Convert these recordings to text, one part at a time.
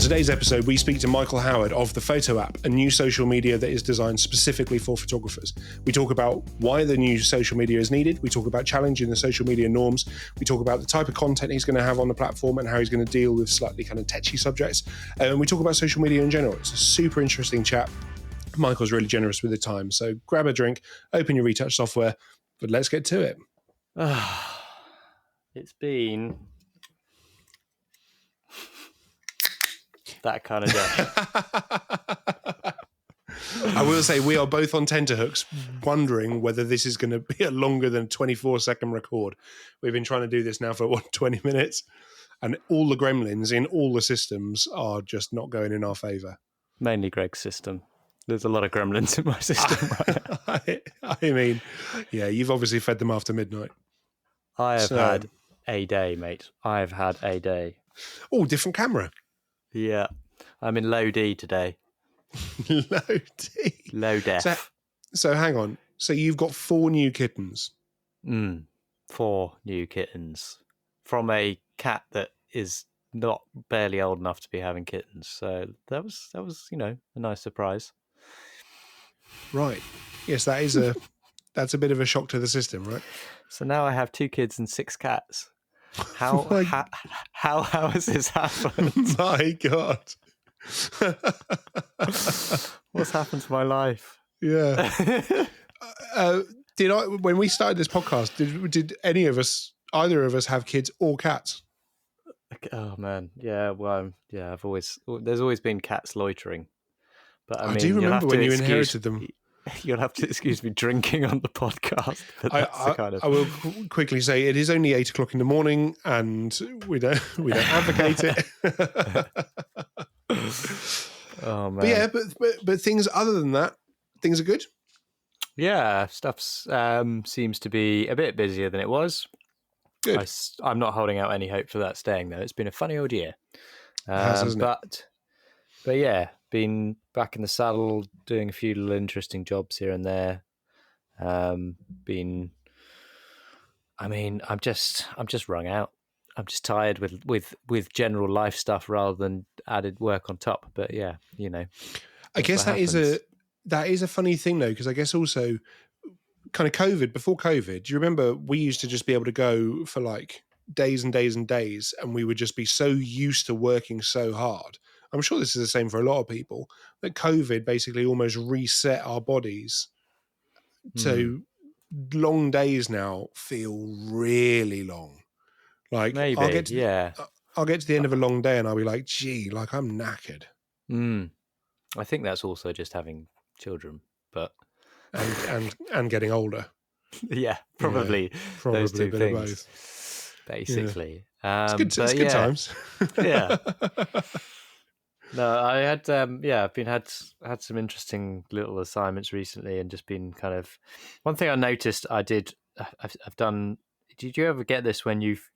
today's episode, we speak to Michael Howard of the Foto app, a new social media that is designed specifically for photographers. We talk about why the new social media is needed. We talk about challenging the social media norms. We talk about the type of content he's going to have on the platform and how he's going to deal with slightly kind of tetchy subjects. And we talk about social media in general. It's a super interesting chat. Michael's really generous with the time. So grab a drink, open your retouch software, but let's get to it. It's been that kind of day. I will say we are both on tenterhooks wondering whether this is going to be a longer than 24-second record. We've been trying to do this now for 20 minutes, and all the gremlins in all the systems are just not going in our favour. Mainly Greg's system. There's a lot of gremlins in my system right now. I mean, yeah, you've obviously fed them after midnight. I have had a day, mate. I've had a day. Oh, different camera. Yeah. I'm in low D today. Low D. Low def. So hang on. So you've got 4 new kittens. 4 new kittens. From a cat that is not barely old enough to be having kittens. So that was, a nice surprise. Right. Yes, that's a bit of a shock to the system, right? So now I have 2 kids and 6 cats. How has this happened? My God. What's happened to my life? Yeah. When we started this podcast, did either of us have kids or cats? Oh man, yeah. Well, yeah. There's always been cats loitering, but I mean, do remember when you inherited them. You'll have to excuse me drinking on the podcast. But I will quickly say it is only 8 o'clock in the morning, and we don't advocate it. Oh man. But yeah, but things other than that, things are good. Yeah, stuff seems to be a bit busier than it was. Good. I'm not holding out any hope for that staying though. It's been a funny old year. Hasn't it? But yeah, been back in the saddle, doing a few little interesting jobs here and there. I'm just wrung out. I'm just tired with general life stuff rather than added work on top. But yeah, I guess that is a funny thing though, because I guess also kind of before COVID, do you remember we used to just be able to go for like days and days and days, and we would just be so used to working so hard. I'm sure this is the same for a lot of people, that COVID basically almost reset our bodies. So long days now feel really long. Like maybe, I'll get to the end of a long day and I'll be like, gee, like I'm knackered. I think that's also just having children, but and getting older. Yeah, probably those two things. Basically, it's good times. Yeah. No, I had had some interesting little assignments recently, and just been kind of one thing I noticed I've done. Did you ever get this when you've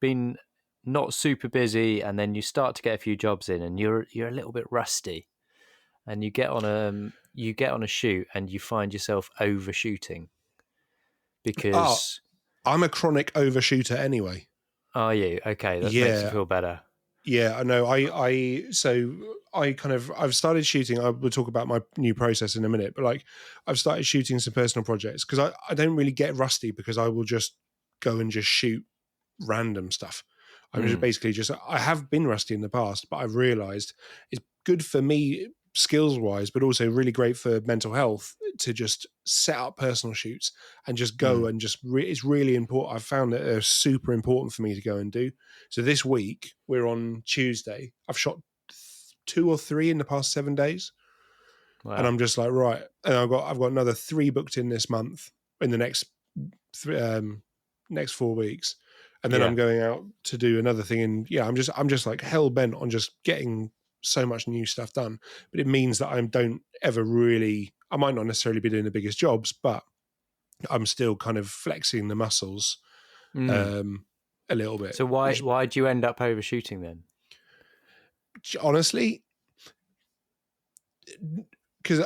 been not super busy, and then you start to get a few jobs in, and you're a little bit rusty, and you get on a shoot, and you find yourself overshooting because I'm a chronic overshooter anyway. Are you? Okay, that makes me feel better. Yeah, I know. I've started shooting. I will talk about my new process in a minute, but like I've started shooting some personal projects because I don't really get rusty, because I will just go and just shoot random stuff. I'm just basically I have been rusty in the past, but I've realized it's good for me skills wise, but also really great for mental health to just set up personal shoots and just go and just it's really important. I've found that they're super important for me to go and do. So this week we're on Tuesday. I've shot 2 or 3 in the past 7 days. Wow. And I'm just like, right. And I've got another 3 booked in this month in the next 4 weeks. And then I'm going out to do another thing. And I'm just like hell bent on just getting so much new stuff done. But it means that I might not necessarily be doing the biggest jobs, but I'm still kind of flexing the muscles a little bit. So why do you end up overshooting then? Honestly, because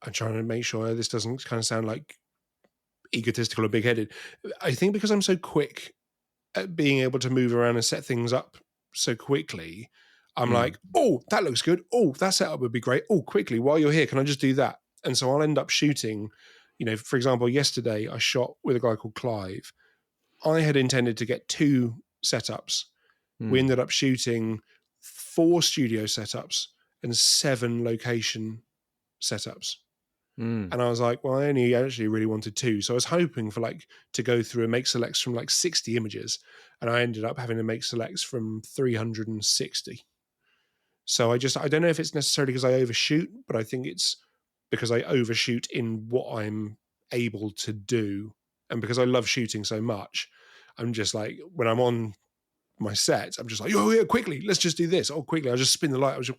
I'm trying to make sure this doesn't kind of sound like egotistical or big-headed. I think because I'm so quick at being able to move around and set things up so quickly, I'm Mm. like, oh, that looks good. Oh, that setup would be great. Oh, quickly, while you're here, can I just do that? And so I'll end up shooting, for example, yesterday I shot with a guy called Clive. I had intended to get 2 setups. We Mm. ended up shooting 4 studio setups and 7 location setups. Mm. And I was like, well, I only actually really wanted 2. So I was hoping for to go through and make selects from 60 images. And I ended up having to make selects from 360. So I don't know if it's necessarily because I overshoot, but I think it's because I overshoot in what I'm able to do. And because I love shooting so much, I'm just like, when I'm on my set, I'm just like, oh yeah, quickly, let's just do this. Oh, quickly, I'll just spin the light. I was just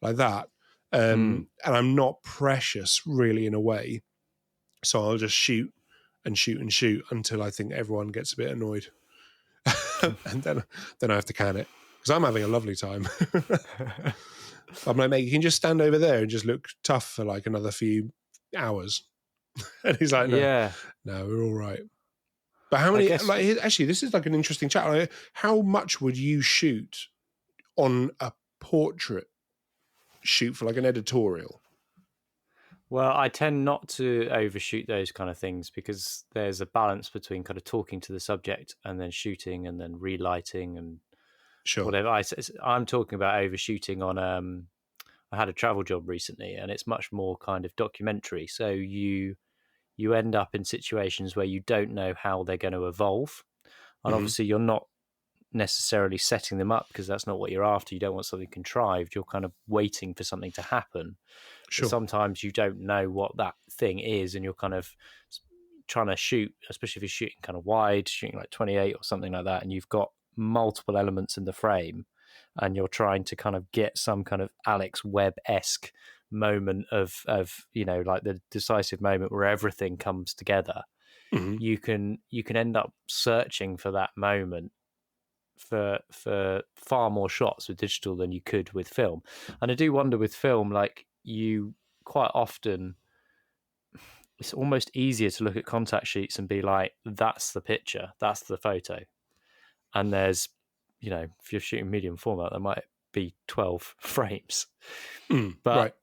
like that. Mm. And I'm not precious really in a way. So I'll just shoot and shoot and shoot until I think everyone gets a bit annoyed. And then I have to can it because I'm having a lovely time. I'm like, mate, you can just stand over there and just look tough for another few hours. And he's like, no, Yeah, no, we're all right. But how I many, guess. actually, this is an interesting chat. How much would you shoot on a portrait shoot for an editorial? Well, I tend not to overshoot those kind of things because there's a balance between kind of talking to the subject and then shooting and then relighting and Sure. whatever. I'm talking about overshooting on. I had a travel job recently, and it's much more kind of documentary. So you end up in situations where you don't know how they're going to evolve, and Hmm. obviously you're not necessarily setting them up because that's not what you're after. You don't want something contrived. You're kind of waiting for something to happen. But Sure. sometimes you don't know what that thing is, and you're kind of trying to shoot, especially if you're shooting kind of wide, shooting 28 or something like that, and you've got multiple elements in the frame, and you're trying to kind of get some kind of Alex Webb-esque moment of the decisive moment where everything comes together. Hmm. You can end up searching for that moment for far more shots with digital than you could with film. And I do wonder with film, you quite often, it's almost easier to look at contact sheets and be like, that's the picture, that's the photo. And there's, if you're shooting medium format, there might be 12 frames. But Right.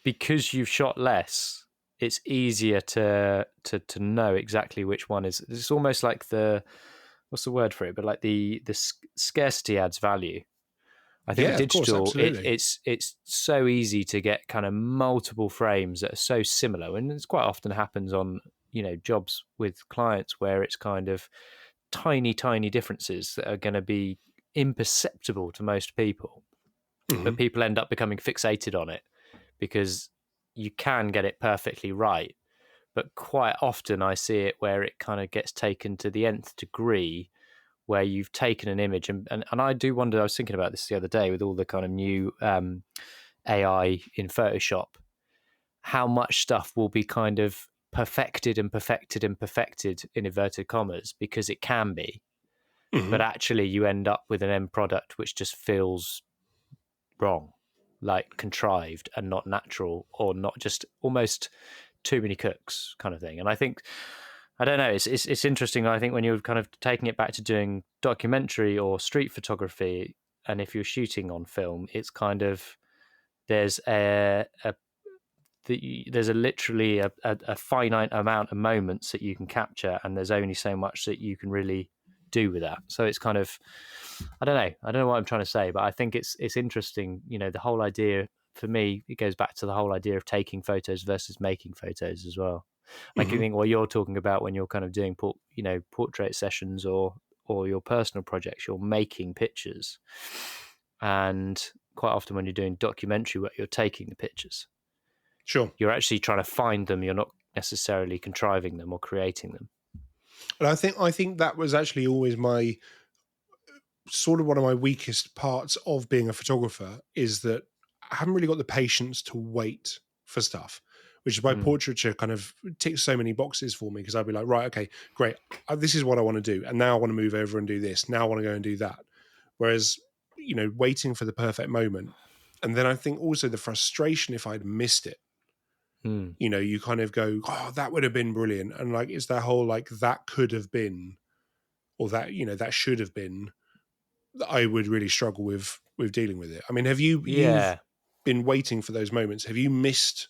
because you've shot less, it's easier to know exactly which one is. It's almost like what's the word for it? But the scarcity adds value. I think with Yeah, of course. digital, Absolutely. it's so easy to get kind of multiple frames that are so similar, and it's quite often happens on jobs with clients where it's kind of tiny differences that are going to be imperceptible to most people, Hmm. but people end up becoming fixated on it because you can get it perfectly right. But quite often I see it where it kind of gets taken to the nth degree, where you've taken an image and I do wonder, I was thinking about this the other day with all the kind of new AI in Photoshop, how much stuff will be kind of perfected and perfected and perfected in inverted commas because it can be, but Hmm. actually you end up with an end product which just feels wrong, like contrived and not natural, or not, just almost too many cooks kind of thing. And I think, I don't know, it's interesting. I think when you're kind of taking it back to doing documentary or street photography, and if you're shooting on film, it's kind of, there's there's literally a finite amount of moments that you can capture, and there's only so much that you can really do with that. So it's kind of, I don't know what I'm trying to say, but I think it's interesting. The whole idea, for me, it goes back to the whole idea of taking photos versus making photos as well. I can Hmm. think what you're talking about when you're kind of doing portrait sessions or your personal projects, you're making pictures, and quite often when you're doing documentary work, you're taking the pictures. Sure. You're actually trying to find them. You're not necessarily contriving them or creating them. And I think that was actually always my sort of one of my weakest parts of being a photographer is that I haven't really got the patience to wait for stuff, which is why Mm. portraiture kind of ticks so many boxes for me because I'd be like, right, okay, great, this is what I want to do, and now I want to move over and do this. Now I want to go and do that. Whereas, waiting for the perfect moment, and then I think also the frustration if I'd missed it. Mm. You kind of go, oh, that would have been brilliant, and it's that whole that could have been, or that that should have been, that I would really struggle with with dealing with it? I mean, have you've Yeah, been waiting for those moments? Have you missed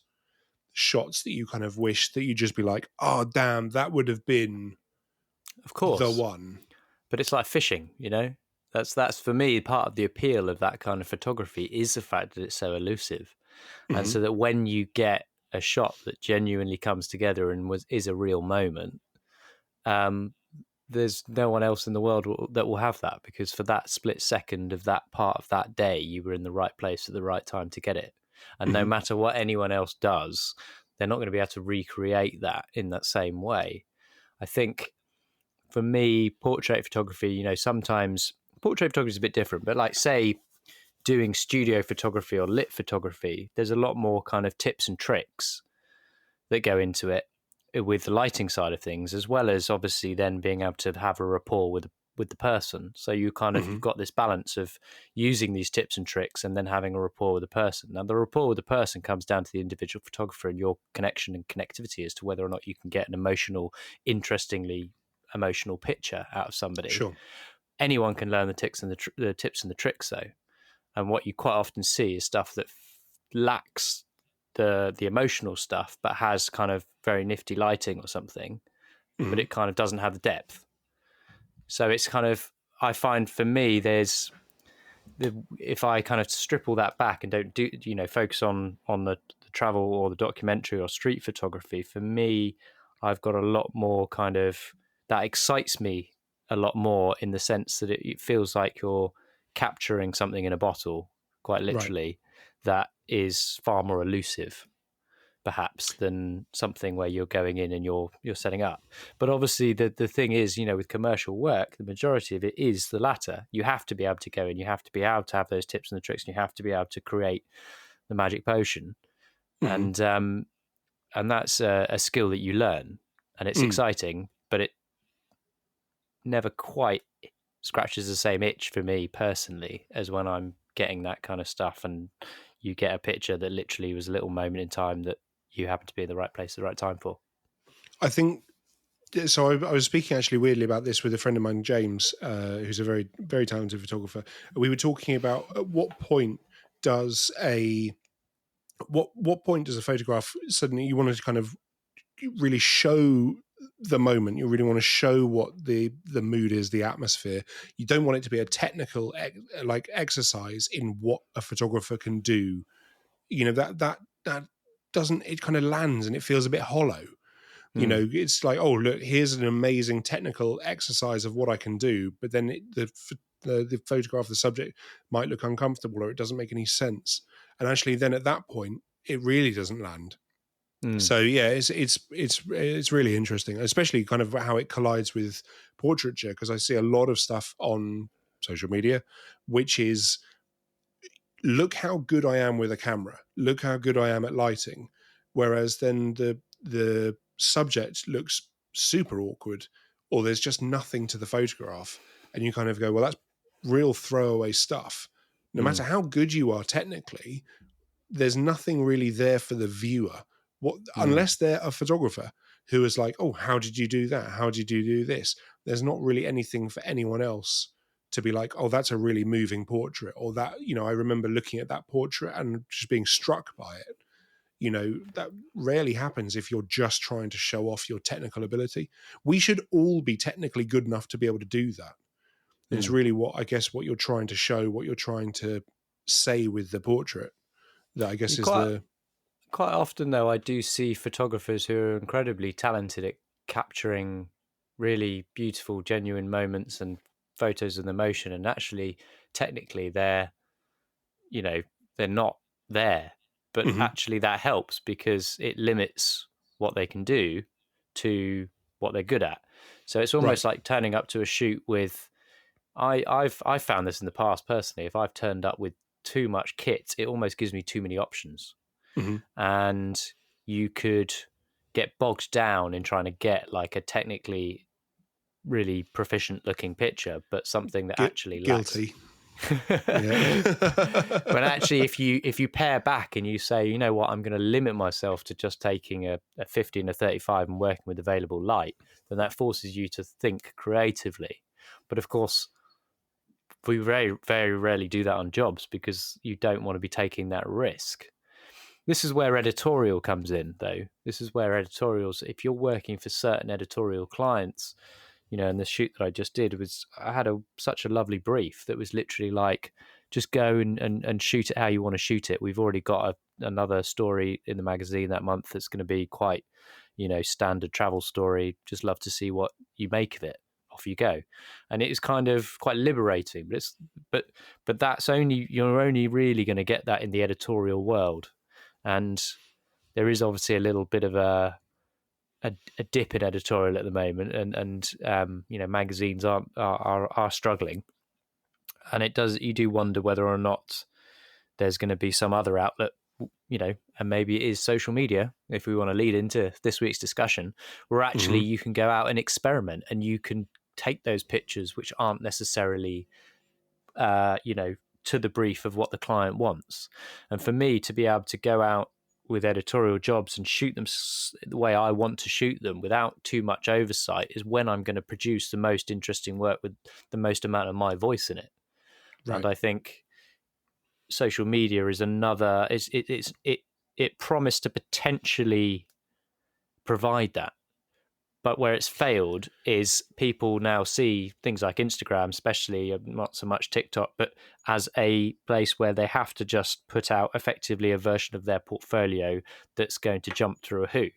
shots that you kind of wish that you'd just be like, oh damn, that would have been of the course. one? But it's like fishing, you know. That's for me part of the appeal of that kind of photography is the fact that it's so elusive, and Hmm. so that when you get a shot that genuinely comes together and is a real moment, um, there's no one else in the world that will have that, because for that split second of that part of that day, you were in the right place at the right time to get it. And no Hmm. matter what anyone else does, they're not going to be able to recreate that in that same way. I think for me, portrait photography, you know, sometimes portrait photography is a bit different, but like, say, doing studio photography or lit photography, there's a lot more kind of tips and tricks that go into it with the lighting side of things, as well as obviously then being able to have a rapport with the person. So you kind of, Hmm. you've got this balance of using these tips and tricks and then having a rapport with the person. Now the rapport with the person comes down to the individual photographer and your connection and connectivity as to whether or not you can get an interestingly emotional picture out of somebody. Sure. Anyone can learn the the tips and the tricks though, and what you quite often see is stuff that lacks the emotional stuff, but has kind of very nifty lighting or something, but Hmm. it kind of doesn't have the depth. So it's kind of, I find for me, if I kind of strip all that back and don't do, you know, focus on the travel or the documentary or street photography, for me, I've got a lot more kind of, that excites me a lot more, in the sense that it feels like you're capturing something in a bottle, quite Right. literally, that is far more elusive perhaps than something where you're going in and you're setting up. But obviously the thing is, you know, with commercial work, the majority of it is the latter. You have to be able to go in, you have to be able to have those tips and the tricks, and you have to be able to create the magic potion. Hmm. And that's a skill that you learn, and it's Mm. exciting, but it never quite scratches the same itch for me personally as when I'm getting that kind of stuff, and you get a picture that literally was a little moment in time that you happen to be in the right place at the right time for. I think so. I was speaking actually weirdly about this with a friend of mine, James, who's a very, very talented photographer. We were talking about at what point does a what point does a photograph suddenly you want to kind of really show the moment. You really want to show what the mood is, the atmosphere. You don't want it to be a technical like exercise in what a photographer can do. You know, that doesn't, it kind of lands and it feels a bit hollow. You Mm, know, it's like, oh look, here's an amazing technical exercise of what I can do, but then the photograph of the subject might look uncomfortable or it doesn't make any sense. And actually then at that point it really doesn't land. mm. So yeah, it's really interesting, especially kind of how it collides with portraiture, because I see a lot of stuff on social media, which is, look how good I am with a camera, look how good I am at lighting, whereas then the subject looks super awkward, or there's just nothing to the photograph, and you kind of go, well, that's real throwaway stuff. No matter Mm, how good you are technically, there's nothing really there for the viewer. What, mm, unless they're a photographer who is like, oh, how did you do that? How did you do this? There's not really anything for anyone else to be like, oh, that's a really moving portrait, or that, you know, I remember looking at that portrait and just being struck by it. You know, that rarely happens if you're just trying to show off your technical ability. We should all be technically good enough to be able to do that. And it's mm. really what, I guess, what you're trying to show, what you're trying to say with the portrait, that I guess You is the. quite often though, I do see photographers who are incredibly talented at capturing really beautiful, genuine moments and photos of the emotion, and actually, technically, you know, they're not there, but Mhm. actually that helps because it limits what they can do to what they're good at. So it's Right. almost like turning up to a shoot with, I've found this in the past personally. If I've turned up with too much kit, it almost gives me too many options, Mhm. and you could get bogged down in trying to get like a technically really proficient looking picture, but something that actually lacks. Guilty. Yeah. When actually, if you pare back and you say, you know what, I'm going to limit myself to just taking a 50 and a 35 and working with available light, then that forces you to think creatively. But of course, we very, very rarely do that on jobs because you don't want to be taking that risk. This is where editorial comes in, though. This is where editorials, if you're working for certain editorial clients, and the shoot that I just did I had such a lovely brief that was literally like, just go and shoot it how you want to shoot it. We've already got another story in the magazine that month that's going to be quite, standard travel story. Just love to see what you make of it. Off you go. And it is kind of quite liberating, but that's you're only really going to get that in the editorial world. And there is obviously a little bit of a dip in editorial at the moment, and magazines are struggling, and you do wonder whether or not there's going to be some other outlet, and maybe it is social media, if we want to lead into this week's discussion, where actually Mm-hmm. you can go out and experiment, and you can take those pictures which aren't necessarily to the brief of what the client wants. And for me to be able to go out with editorial jobs and shoot them the way I want to shoot them without too much oversight is when I'm going to produce the most interesting work with the most amount of my voice in it. And Right. I think social media is another. It promised to potentially provide that. But where it's failed is people now see things like Instagram, especially, not so much TikTok, but as a place where they have to just put out effectively a version of their portfolio that's going to jump through a hoop,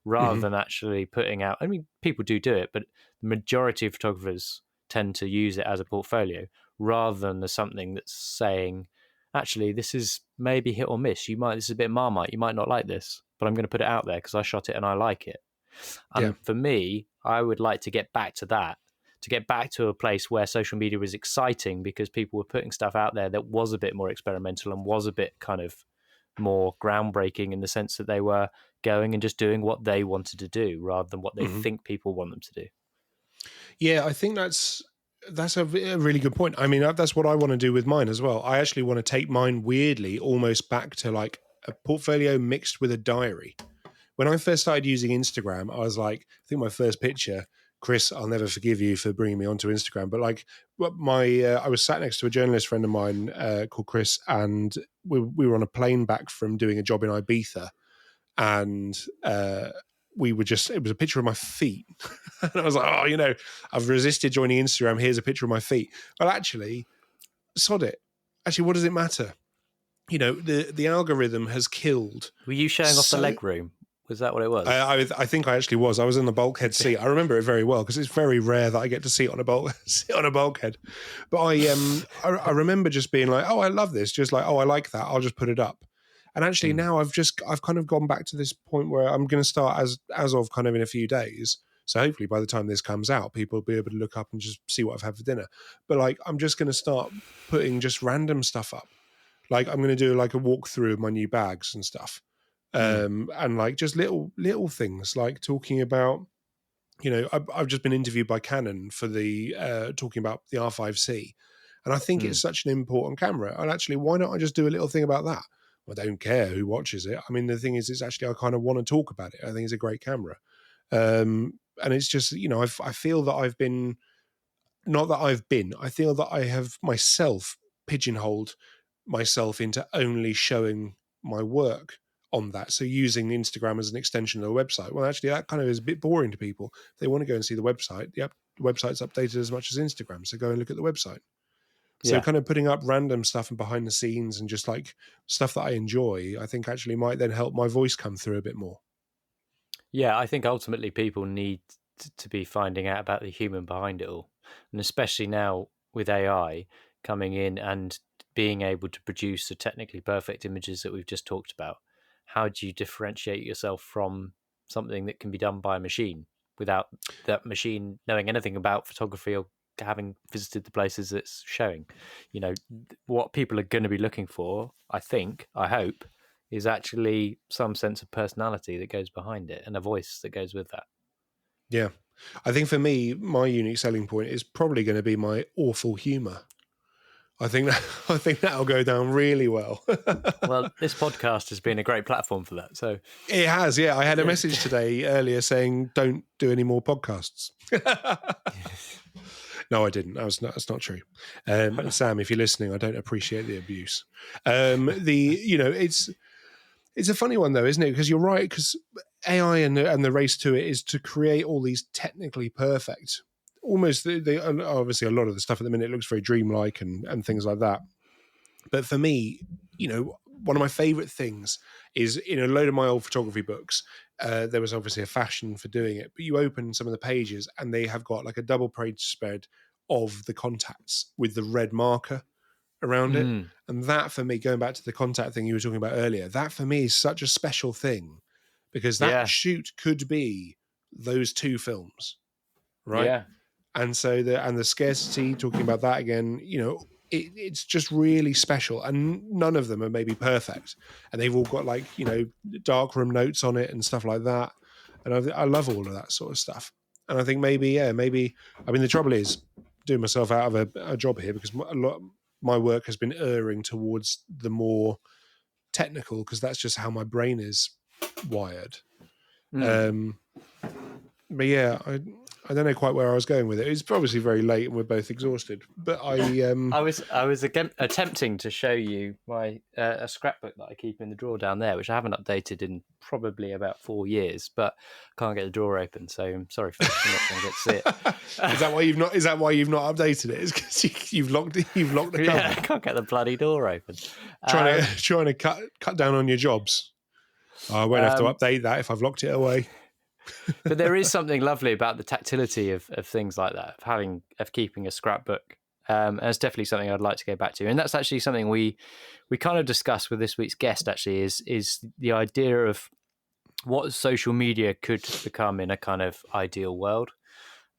rather Mm-hmm. than actually putting out. I mean, people do it, but the majority of photographers tend to use it as a portfolio rather than as something that's saying, actually, this is maybe hit or miss. This is a bit Marmite. You might not like this, but I'm going to put it out there because I shot it and I like it. Yeah. And for me, I would like to get back to that, to get back to a place where social media was exciting because people were putting stuff out there that was a bit more experimental and was a bit kind of more groundbreaking in the sense that they were going and just doing what they wanted to do rather than what they Mm-hmm. think people want them to do. Yeah, I think that's a really good point. I mean, that's what I want to do with mine as well. I actually want to take mine weirdly almost back to like a portfolio mixed with a diary. When I first started using Instagram, I was like, I think my first picture, Chris, I'll never forgive you for bringing me onto Instagram, but like I was sat next to a journalist friend of mine called Chris, and we were on a plane back from doing a job in Ibiza, and it was a picture of my feet. And I was like, oh, I've resisted joining Instagram. Here's a picture of my feet. Well, actually, sod it. Actually, what does it matter? The algorithm has killed Were you showing off the so leg room? Was that what it was? I think I actually was. I was in the bulkhead seat. I remember it very well because it's very rare that I get to sit on a bulkhead. But I remember just being like, oh, I love this. Just like, oh, I like that. I'll just put it up. And actually now I've kind of gone back to this point where I'm going to start as of kind of in a few days. So hopefully by the time this comes out, people will be able to look up and just see what I've had for dinner. But like, I'm just going to start putting just random stuff up. Like I'm going to do like a walkthrough of my new bags and stuff. And like just little things like talking about, I've just been interviewed by Canon for the talking about the R5C, and I think it's such an important camera. And actually, why not I just do a little thing about that? I don't care who watches it. I mean, the thing is, it's actually I kind of want to talk about it. I think it's a great camera, and it's just I feel that I've been not that I've been. I feel that I have myself pigeonholed myself into only showing my work on that. So using Instagram as an extension of the website. Well, actually, that kind of is a bit boring to people. They want to go and see the website. Yep, the website's updated as much as Instagram. So go and look at the website. So Yeah. kind of putting up random stuff and behind the scenes and just like stuff that I enjoy, I think actually might then help my voice come through a bit more. Yeah, I think ultimately people need to be finding out about the human behind it all. And especially now with AI coming in and being able to produce the technically perfect images that we've just talked about, how do you differentiate yourself from something that can be done by a machine without that machine knowing anything about photography or having visited the places it's showing? What people are going to be looking for, I hope, is actually some sense of personality that goes behind it and a voice that goes with that. Yeah. I think for me, my unique selling point is probably going to be my awful humor. I think that'll go down really well. Well, this podcast has been a great platform for that. So It has, yeah. I had a yeah, message today earlier saying, don't do any more podcasts. No, I didn't. That's not true. Sam, if you're listening, I don't appreciate the abuse. It's a funny one though, isn't it? Because you're right. Because AI and the race to it is to create all these technically perfect. Almost, obviously, a lot of the stuff at the minute looks very dreamlike and things like that. But for me, one of my favorite things is in a load of my old photography books, there was obviously a fashion for doing it, but you open some of the pages and they have got like a double page spread of the contacts with the red marker around it. Mm, And that for me, going back to the contact thing you were talking about earlier, that for me is such a special thing because that yeah, shoot could be those two films, right? yeah. And so the scarcity, talking about that again, it's just really special, and none of them are maybe perfect, and they've all got like darkroom notes on it and stuff like that, and I love all of that sort of stuff. And I think maybe I mean the trouble is doing myself out of a job here because a lot my work has been erring towards the more technical because that's just how my brain is wired. Mm. Um, but yeah, I don't know quite where I was going with it. It's obviously very late and we're both exhausted. But I was attempting to show you my a scrapbook that I keep in the drawer down there, which I haven't updated in probably about 4 years, but can't get the drawer open. So I'm sorry, folks, I'm not going to get to see it. is that why you've not? Is that why you've not updated it? Is because you've locked the cover? Yeah, I can't get the bloody door open. Trying to cut down on your jobs. I won't have to Um, update that if I've locked it away. but there is something lovely about the tactility of things like that, of keeping a scrapbook. And it's definitely something I'd like to go back to. And that's actually something we kind of discussed with this week's guest, actually, is the idea of what social media could become in a kind of ideal world.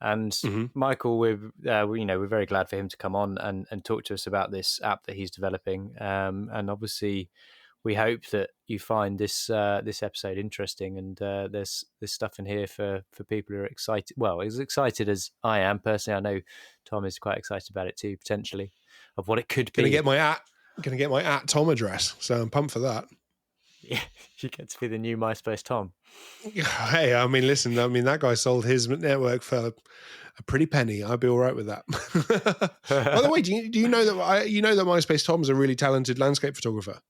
And Mm-hmm. Michael, we're very glad for him to come on and talk to us about this app that he's developing. And obviously, we hope that you find this episode interesting, and there's stuff in here for people who are excited. Well, as excited as I am personally. I know Tom is quite excited about it too, potentially, of what it could Gonna be. get my at Tom address, so I'm pumped for that. Yeah, you get to be the new MySpace Tom. Hey, I mean, listen, that guy sold his network for a pretty penny. I'd be all right with that. By the way, do you know that that MySpace Tom's a really talented landscape photographer?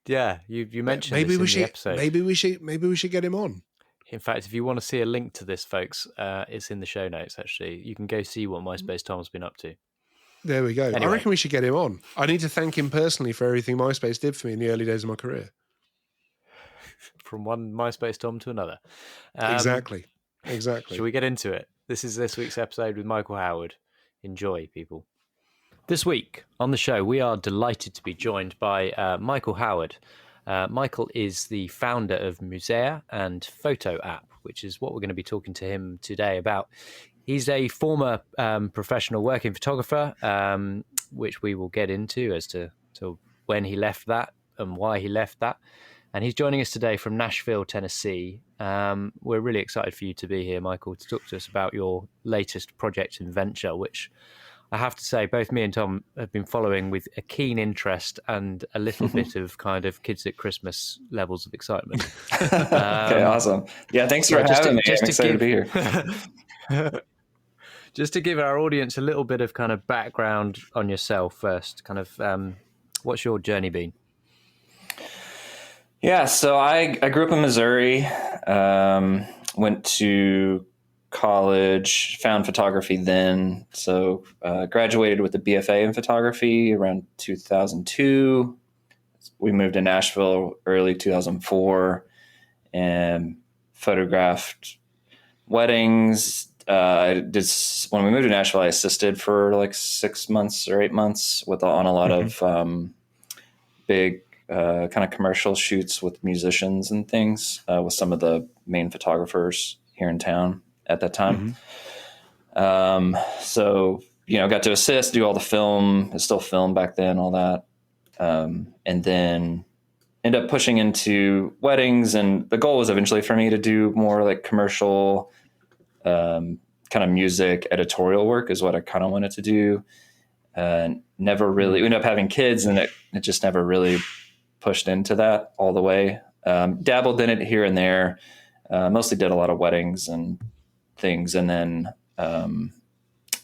Yeah, you mentioned Maybe this we in the should episode. maybe we should get him on. In fact, if you want to see a link to this, folks, it's in the show notes. Actually, you can go see what MySpace Tom's been up to. There we go. I Anyway, reckon we should get him on. I need to thank him personally for everything MySpace did for me in the early days of my career. from one MySpace Tom to another. Exactly. Shall we get into it? This is this week's episode with Michael Howard. Enjoy, people. This week on the show, we are delighted to be joined by Michael Howard. Michael is the founder of Musea and Foto app, which is what we're going to be talking to him today about. He's a former professional working photographer, which we will get into as to when he left that and why he left that. And he's joining us today from Nashville, Tennessee. We're really excited for you to be here, Michael, to talk to us about your latest project and venture, which I have to say, both me and Tom have been following with a keen interest and a little bit of kind of kids at Christmas levels of excitement. Okay, awesome. Yeah, thanks for having me. I'm excited to be here. Just to give our audience a little bit of kind of background on yourself first, kind of what's your journey been? Yeah, so I grew up in Missouri, went to college, found photography then. So graduated with a BFA in photography around 2002. We moved to Nashville early 2004 and photographed weddings. When we moved to Nashville, I assisted for like 6 months or 8 months on a lot of big kind of commercial shoots with musicians and things with some of the main photographers here in town at that time. So, got to assist, do all the film, still film back then, all that. And then end up pushing into weddings. And the goal was eventually for me to do more like commercial kind of music editorial work is what I kind of wanted to do. Never really ended up having kids, and it just never really pushed into that all the way. Dabbled in it here and there. Mostly did a lot of weddings and things. And then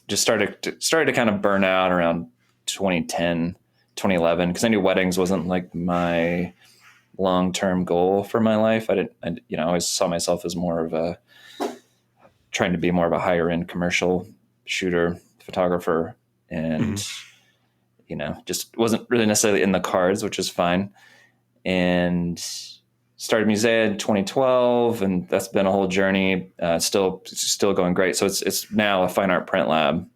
just started to kind of burn out around 2010, 2011, because I knew weddings wasn't like my long-term goal for my life. I always saw myself as more of a trying to be more of a higher end commercial shooter, photographer, and just wasn't really necessarily in the cards, which is fine. And started Musea in 2012, and that's been a whole journey. Still going great. So it's now a fine art print lab.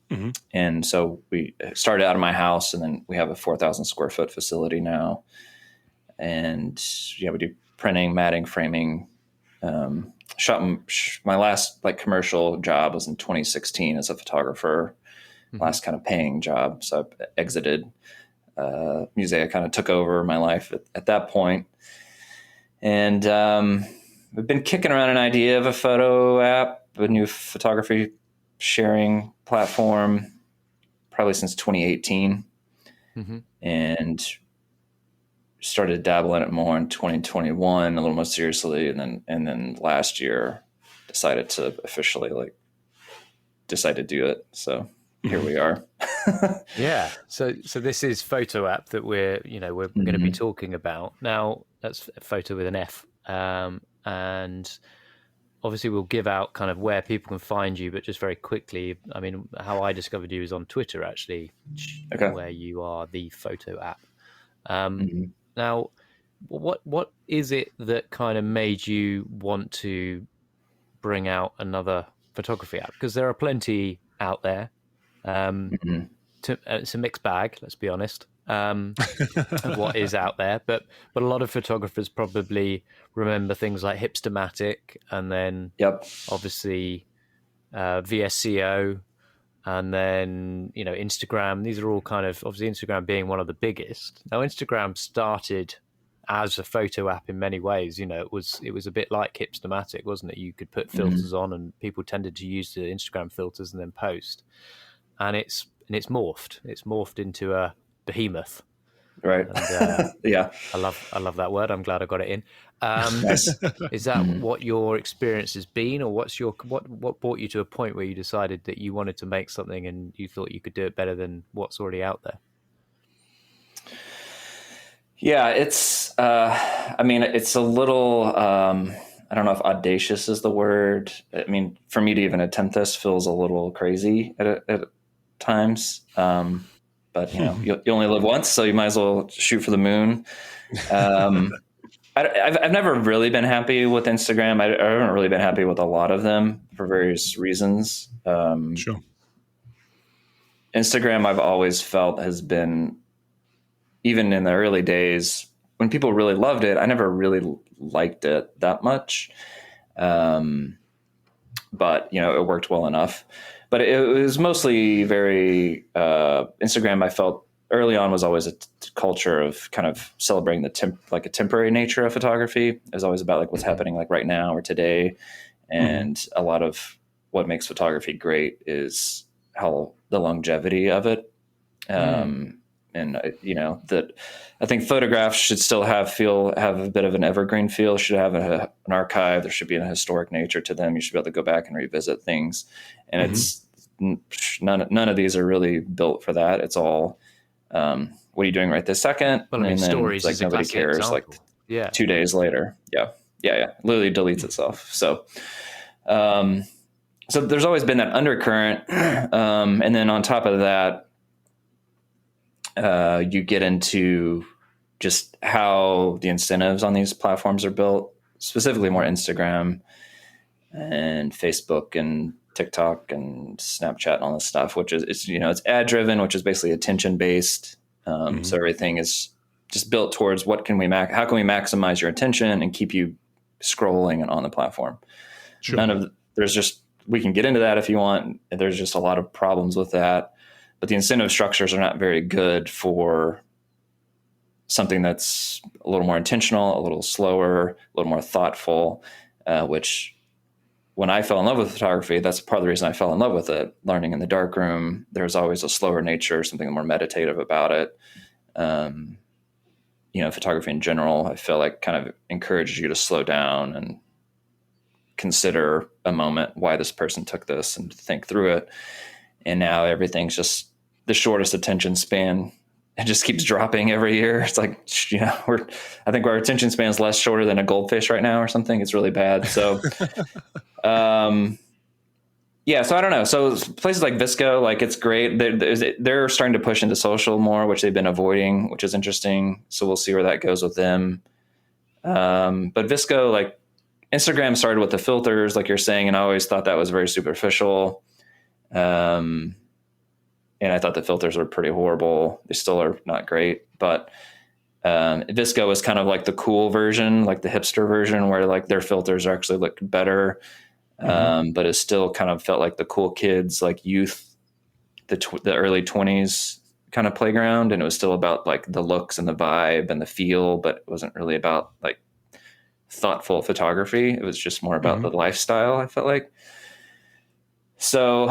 Mm-hmm. And so we started out of my house, and then we have a 4,000 square foot facility now. And we do printing, matting, framing. My last like commercial job was in 2016 as a photographer. Last kind of paying job. So I exited. Musea kind of took over my life at that point. And we've been kicking around an idea of a photo app, a new photography sharing platform, probably since 2018. And started dabbling it more in 2021, a little more seriously. And then last year decided to officially decide to do it. So here we are. Yeah. So this is Foto app that we're going to be talking about now. That's Foto with an F. And obviously we'll give out kind of where people can find you, but just very quickly, I mean, how I discovered you is on Twitter, actually, where you are the Foto app. Now, what is it that kind of made you want to bring out another photography app? Because there are plenty out there. It's a mixed bag, let's be honest, of what is out there. But a lot of photographers probably remember things like Hipstamatic, and then obviously VSCO, and then Instagram. These are all kind of, obviously Instagram being one of the biggest. Now Instagram started as a photo app in many ways. It was a bit like Hipstamatic, wasn't it? You could put filters on, and people tended to use the Instagram filters and then post. And it's morphed. It's morphed into a behemoth. Right. And, yeah. I love that word. I'm glad I got it in. Nice. Is that what your experience has been, or what brought you to a point where you decided that you wanted to make something and you thought you could do it better than what's already out there? Yeah, it's it's a little I don't know if audacious is the word. I mean, for me to even attempt this feels a little crazy at times. But you only live once, so you might as well shoot for the moon. I've never really been happy with Instagram. I haven't really been happy with a lot of them for various reasons. Sure. Instagram, I've always felt has been, even in the early days when people really loved it, I never really liked it that much. But it worked well enough. But it was mostly very Instagram. I felt early on was always a culture of kind of celebrating a temporary nature of photography. It was always about what's happening right now or today, and a lot of what makes photography great is how the longevity of it. And that I think photographs should still have a bit of an evergreen feel. Should have an archive. There should be a historic nature to them. You should be able to go back and revisit things. And it's none of these are really built for that. It's all what are you doing right this second? Well, and stories is nobody cares. Example. 2 days later, yeah, literally deletes itself. So. So there's always been that undercurrent, and then on top of that. You get into just how the incentives on these platforms are built, specifically more Instagram and Facebook and TikTok and Snapchat and all this stuff, which is it's ad driven, which is basically attention based. So everything is just built towards how can we maximize your attention and keep you scrolling and on the platform. Sure. We can get into that if you want. There's just a lot of problems with that. But the incentive structures are not very good for something that's a little more intentional, a little slower, a little more thoughtful, which when I fell in love with photography, that's part of the reason I fell in love with it. Learning in the darkroom, there's always a slower nature, something more meditative about it. Photography in general, I feel like kind of encourages you to slow down and consider a moment why this person took this and think through it. and now everything's just the shortest attention span. It just keeps dropping every year. It's like, I think our attention span is less shorter than a goldfish right now or something. It's really bad. So, yeah, so I don't know. So places like Visco, like it's great. They're starting to push into social more, which they've been avoiding, which is interesting. So we'll see where that goes with them. But Visco, like Instagram started with the filters, like you're saying, and I always thought that was very superficial. And I thought the filters were pretty horrible. They still are not great, but Visco is kind of like the cool version, like the hipster version, where like their filters actually look better, but it still kind of felt like the cool kids, like youth, the early 20s kind of playground, and it was still about like the looks and the vibe and the feel, but it wasn't really about like thoughtful photography. It was just more about the lifestyle, I felt like. So,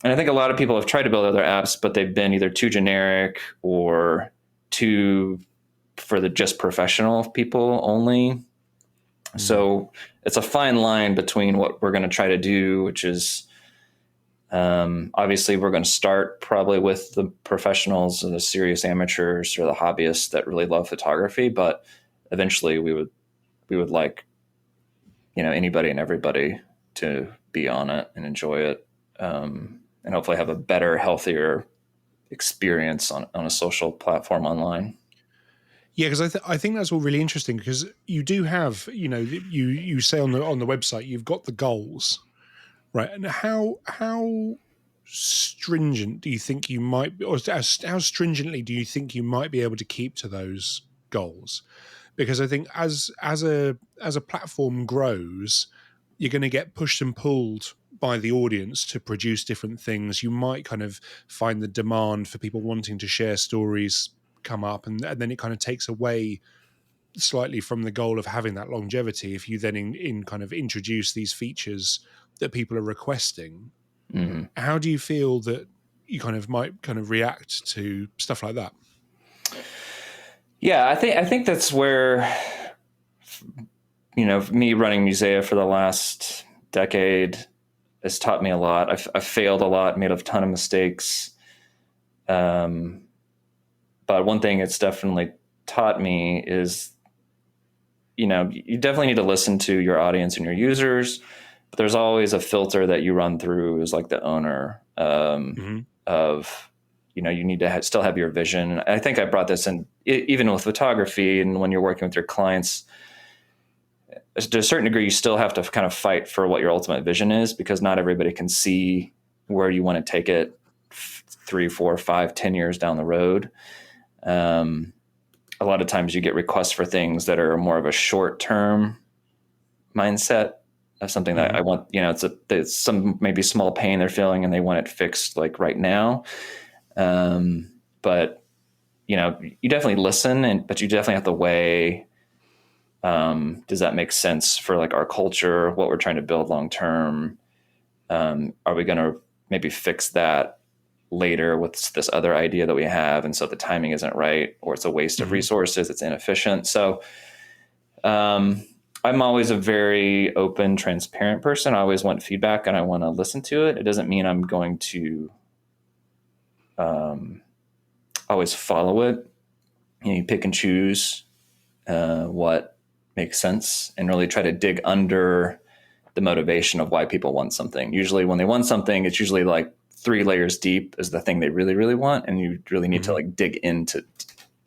and I think a lot of people have tried to build other apps, but they've been either too generic or too for the just professional people only. So it's a fine line between what we're going to try to do, which is obviously we're going to start probably with the professionals or the serious amateurs or the hobbyists that really love photography, but eventually we would like, anybody and everybody to be on it and enjoy it. And hopefully have a better, healthier experience on a social platform online. Yeah, because I think that's all really interesting, because you do have, you say on the website you've got the goals, right? And how stringent do you think you might be, or how stringently do you think you might be able to keep to those goals? Because I think as a platform grows, you're going to get pushed and pulled by the audience to produce different things. You might kind of find the demand for people wanting to share stories come up, and then it kind of takes away slightly from the goal of having that longevity if you then in kind of introduce these features that people are requesting. How do you feel that you might react to stuff like that? Yeah, I think that's where, me running Musea for the last decade has taught me a lot. I've failed a lot, made a ton of mistakes. But one thing it's definitely taught me is, you definitely need to listen to your audience and your users, but there's always a filter that you run through as like the owner of, you need to still have your vision. I think I brought this in even with photography, and when you're working with your clients, to a certain degree, you still have to kind of fight for what your ultimate vision is, because not everybody can see where you want to take it 3, 4, 5, 10 years down the road. A lot of times you get requests for things that are more of a short-term mindset of something that I want, it's some maybe small pain they're feeling and they want it fixed like right now. But you definitely listen, but you definitely have to weigh, does that make sense for like our culture, what we're trying to build long term? Are we going to maybe fix that later with this other idea that we have, and so the timing isn't right, or it's a waste of resources, it's inefficient? So I'm always a very open, transparent person. I always want feedback and I want to listen to it. It doesn't mean I'm going to always follow it. You pick and choose what makes sense, and really try to dig under the motivation of why people want something. Usually when they want something, it's usually like 3 layers deep is the thing they really, really want. And you really need to like dig into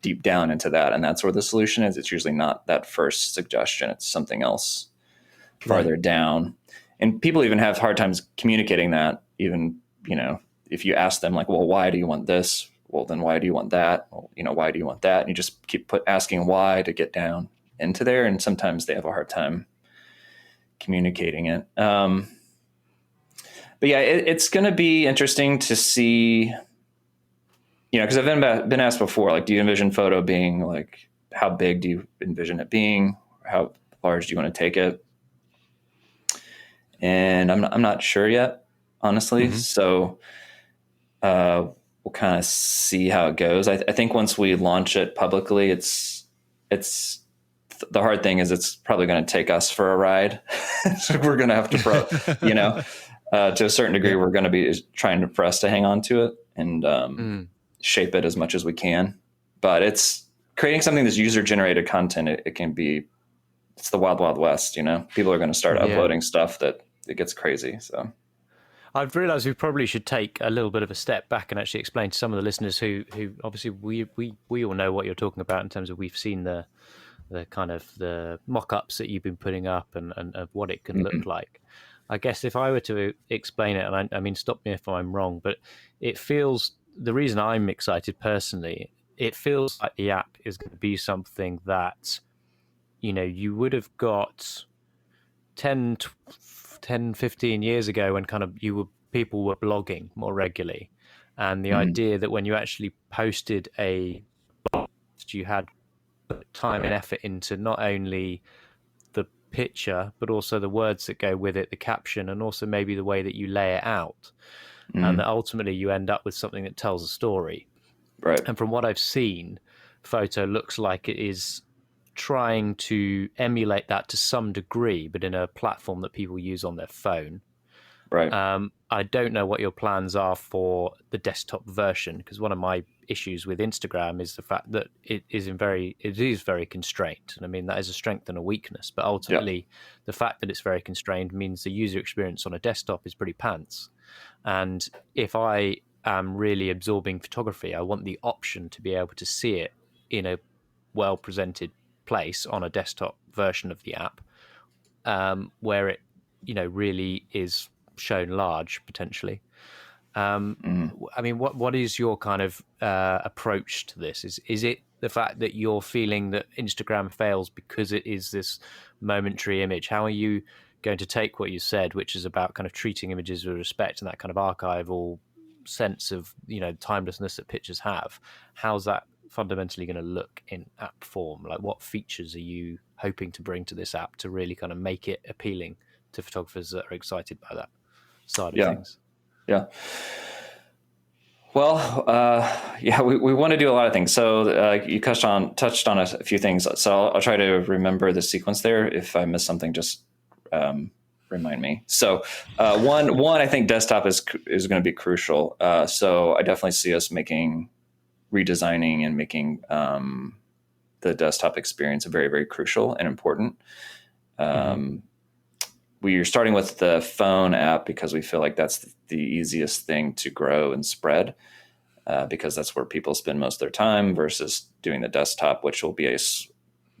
deep down into that. And that's where the solution is. It's usually not that first suggestion. It's something else farther down. And people even have hard times communicating that, even, if you ask them like, well, why do you want this? Well, then why do you want that? Well, why do you want that? And you just keep asking why to get down into there. And sometimes they have a hard time communicating it. But yeah, it's going to be interesting to see, because I've been asked before, like, do you envision Foto being like, how big do you envision it being? How large do you want to take it? And I'm not sure yet, honestly. So we'll kind of see how it goes. I think once we launch it publicly, it's the hard thing is it's probably going to take us for a ride. So we're going to have to, To a certain degree, Yeah. we're going to be trying for us to hang on to it and shape it as much as we can. But it's creating something that's user generated content. It can be, it's the wild, wild west, you know, people are going to start Yeah. uploading stuff that it gets crazy. So I've realised we probably should take a little bit of a step back and actually explain to some of the listeners who obviously we all know what you're talking about in terms of we've seen the kind of the mock-ups that you've been putting up and of what it can look like. I guess if I were to explain it, and I mean, stop me if I'm wrong, but it feels, the reason I'm excited personally, it feels like the app is going to be something that, you know, you would have got 10, 15 years ago when kind of people were blogging more regularly. And the idea that when you actually posted a blog, you had put time and effort into not only the picture, but also the words that go with it, the caption, and also maybe the way that you lay it out. And that ultimately you end up with something that tells a story. right. And from what I've seen, Photo looks like it is trying to emulate that to some degree, but in a platform that people use on their phone. Right. I don't know what your plans are for the desktop version, because one of my issues with Instagram is the fact that it is very constrained. And I mean, that is a strength and a weakness, but ultimately the fact that it's very constrained means the user experience on a desktop is pretty pants. And if I am really absorbing photography, I want the option to be able to see it in a well presented place on a desktop version of the app, where it, you know, really is shown large potentially. I mean, what is your kind of approach to this? Is it the fact that you're feeling that Instagram fails because it is this momentary image? How are you going to take what you said, which is about kind of treating images with respect and that kind of archival sense of, you know, timelessness that pictures have? How's that fundamentally going to look in app form? Like, what features are you hoping to bring to this app to really kind of make it appealing to photographers that are excited by that side of Yeah. things? Yeah. Well, we want to do a lot of things. So you touched on a few things. So I'll try to remember the sequence there. If I miss something, just remind me. So one, I think desktop is going to be crucial. So I definitely see us redesigning and making the desktop experience very, very crucial and important. We are starting with the phone app because we feel like that's the easiest thing to grow and spread, because that's where people spend most of their time versus doing the desktop, which will be a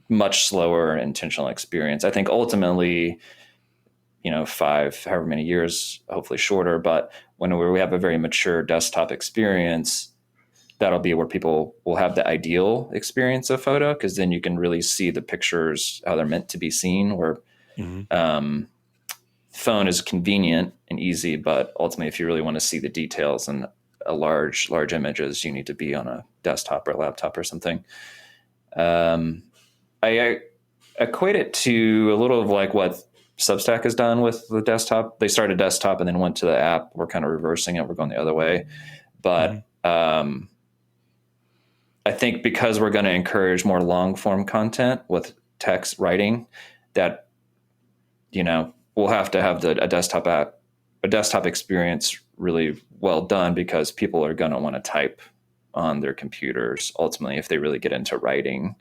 much slower intentional experience. I think ultimately, you know, however many years, hopefully shorter, but when we have a very mature desktop experience, that'll be where people will have the ideal experience of Photo, because then you can really see the pictures how they're meant to be seen, where phone is convenient and easy, but ultimately, if you really want to see the details and a large images, you need to be on a desktop or a laptop or something. I equate it to a little of like what Substack has done with the desktop. They started desktop and then went to the app. We're kind of reversing it. We're going the other way. But I think because we're going to encourage more long form content with text writing, that, you know, we'll have to have a desktop experience really well done, because people are going to want to type on their computers ultimately if they really get into writing.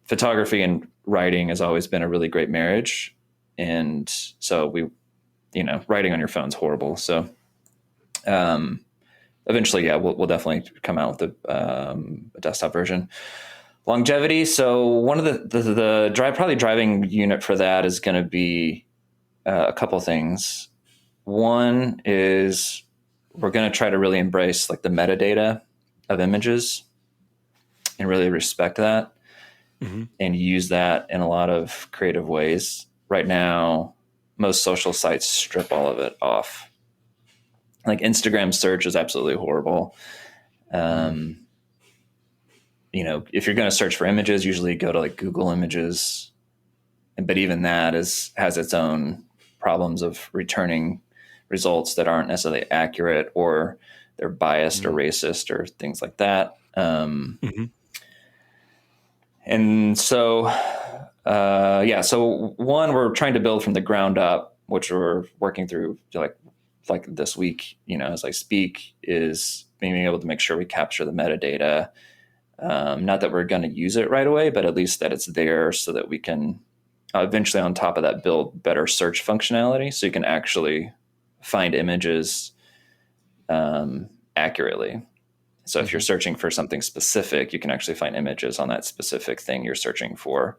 Photography and writing has always been a really great marriage, and so writing on your phone's horrible. So eventually, we'll definitely come out with a desktop version. Longevity. So one of the probably driving unit for that is going to be a couple things. One is we're going to try to really embrace like the metadata of images and really respect that and use that in a lot of creative ways. Right now, most social sites strip all of it off. Like Instagram search is absolutely horrible. You know, if you're going to search for images, usually go to like Google Images, but even that has its own problems of returning results that aren't necessarily accurate, or they're biased or racist or things like that. And so, so one, we're trying to build from the ground up which we're working through like this week, as I speak, is being able to make sure we capture the metadata. Not that we're going to use it right away, but at least that it's there so that we can eventually on top of that build better search functionality so you can actually find images accurately. So if you're searching for something specific, you can actually find images on that specific thing you're searching for.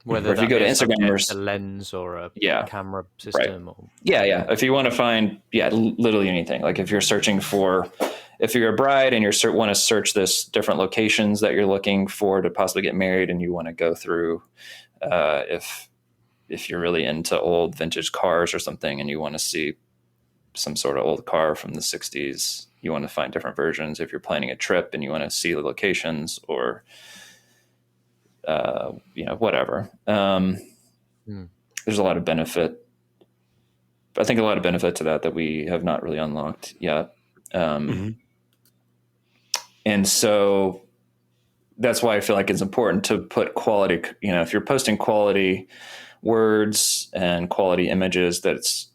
Whether Or if you that go be to a Instagram subject, a lens, or a camera right. system, or Yeah. If you want to find, literally anything. Like if you're searching for, if you're a bride and you want to search this different locations that you're looking for to possibly get married, and you want to go through, if you're really into old vintage cars or something, and you want to see some sort of old car from the 60s, you want to find different versions. If you're planning a trip and you want to see the locations, or whatever. There's a lot of benefit. I think a lot of benefit to that we have not really unlocked yet. And so that's why I feel like it's important to put quality, if you're posting quality words and quality images that's,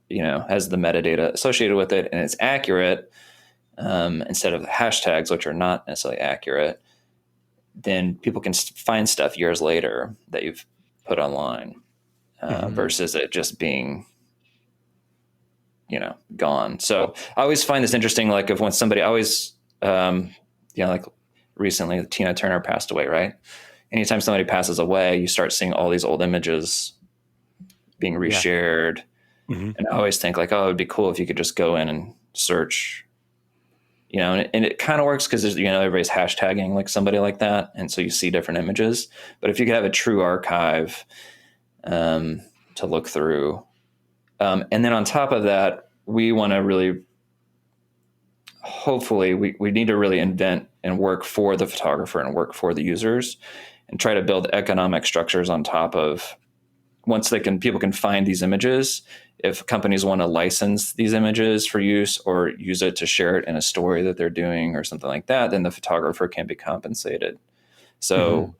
has the metadata associated with it and it's accurate, instead of hashtags, which are not necessarily accurate, then people can find stuff years later that you've put online, versus it just being, gone. So I always find this interesting. Like if when somebody like recently Tina Turner passed away, right? Anytime somebody passes away, you start seeing all these old images being reshared. And I always think like, oh, it'd be cool if you could just go in and search, and it kind of works because everybody's hashtagging like somebody like that. And so you see different images, but if you could have a true archive, to look through, and then on top of that, we want to really, hopefully, we need to really invent and work for the photographer and work for the users and try to build economic structures on top of, once people can find these images. If companies want to license these images for use or use it to share it in a story that they're doing or something like that, then the photographer can be compensated. So,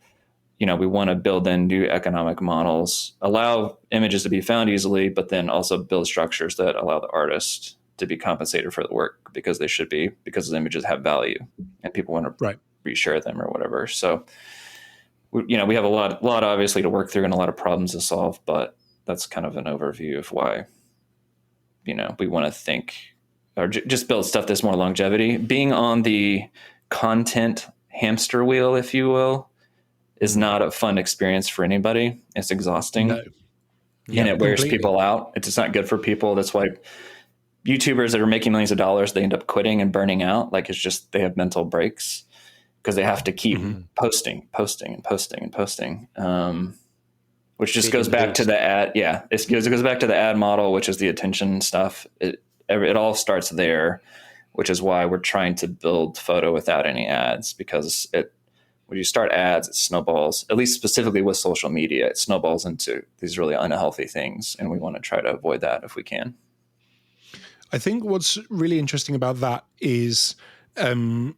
we want to build in new economic models, allow images to be found easily, but then also build structures that allow the artist to be compensated for the work because they should be, because the images have value and people want to reshare them or whatever. So, we have a lot obviously to work through and a lot of problems to solve, but that's kind of an overview of why, we want to think or just build stuff that's more longevity. Being on the content hamster wheel, if you will, is not a fun experience for anybody. It's exhausting. No. And it wears people out. It's just not good for people. That's why YouTubers that are making millions of dollars, they end up quitting and burning out. Like it's just, they have mental breaks because they have to keep posting, which just goes back to the ad. Yeah. It goes back to the ad model, which is the attention stuff. It all starts there, which is why we're trying to build Foto without any ads, because when you start ads, it snowballs, at least specifically with social media, it snowballs into these really unhealthy things. And we want to try to avoid that if we can. I think what's really interesting about that is, talking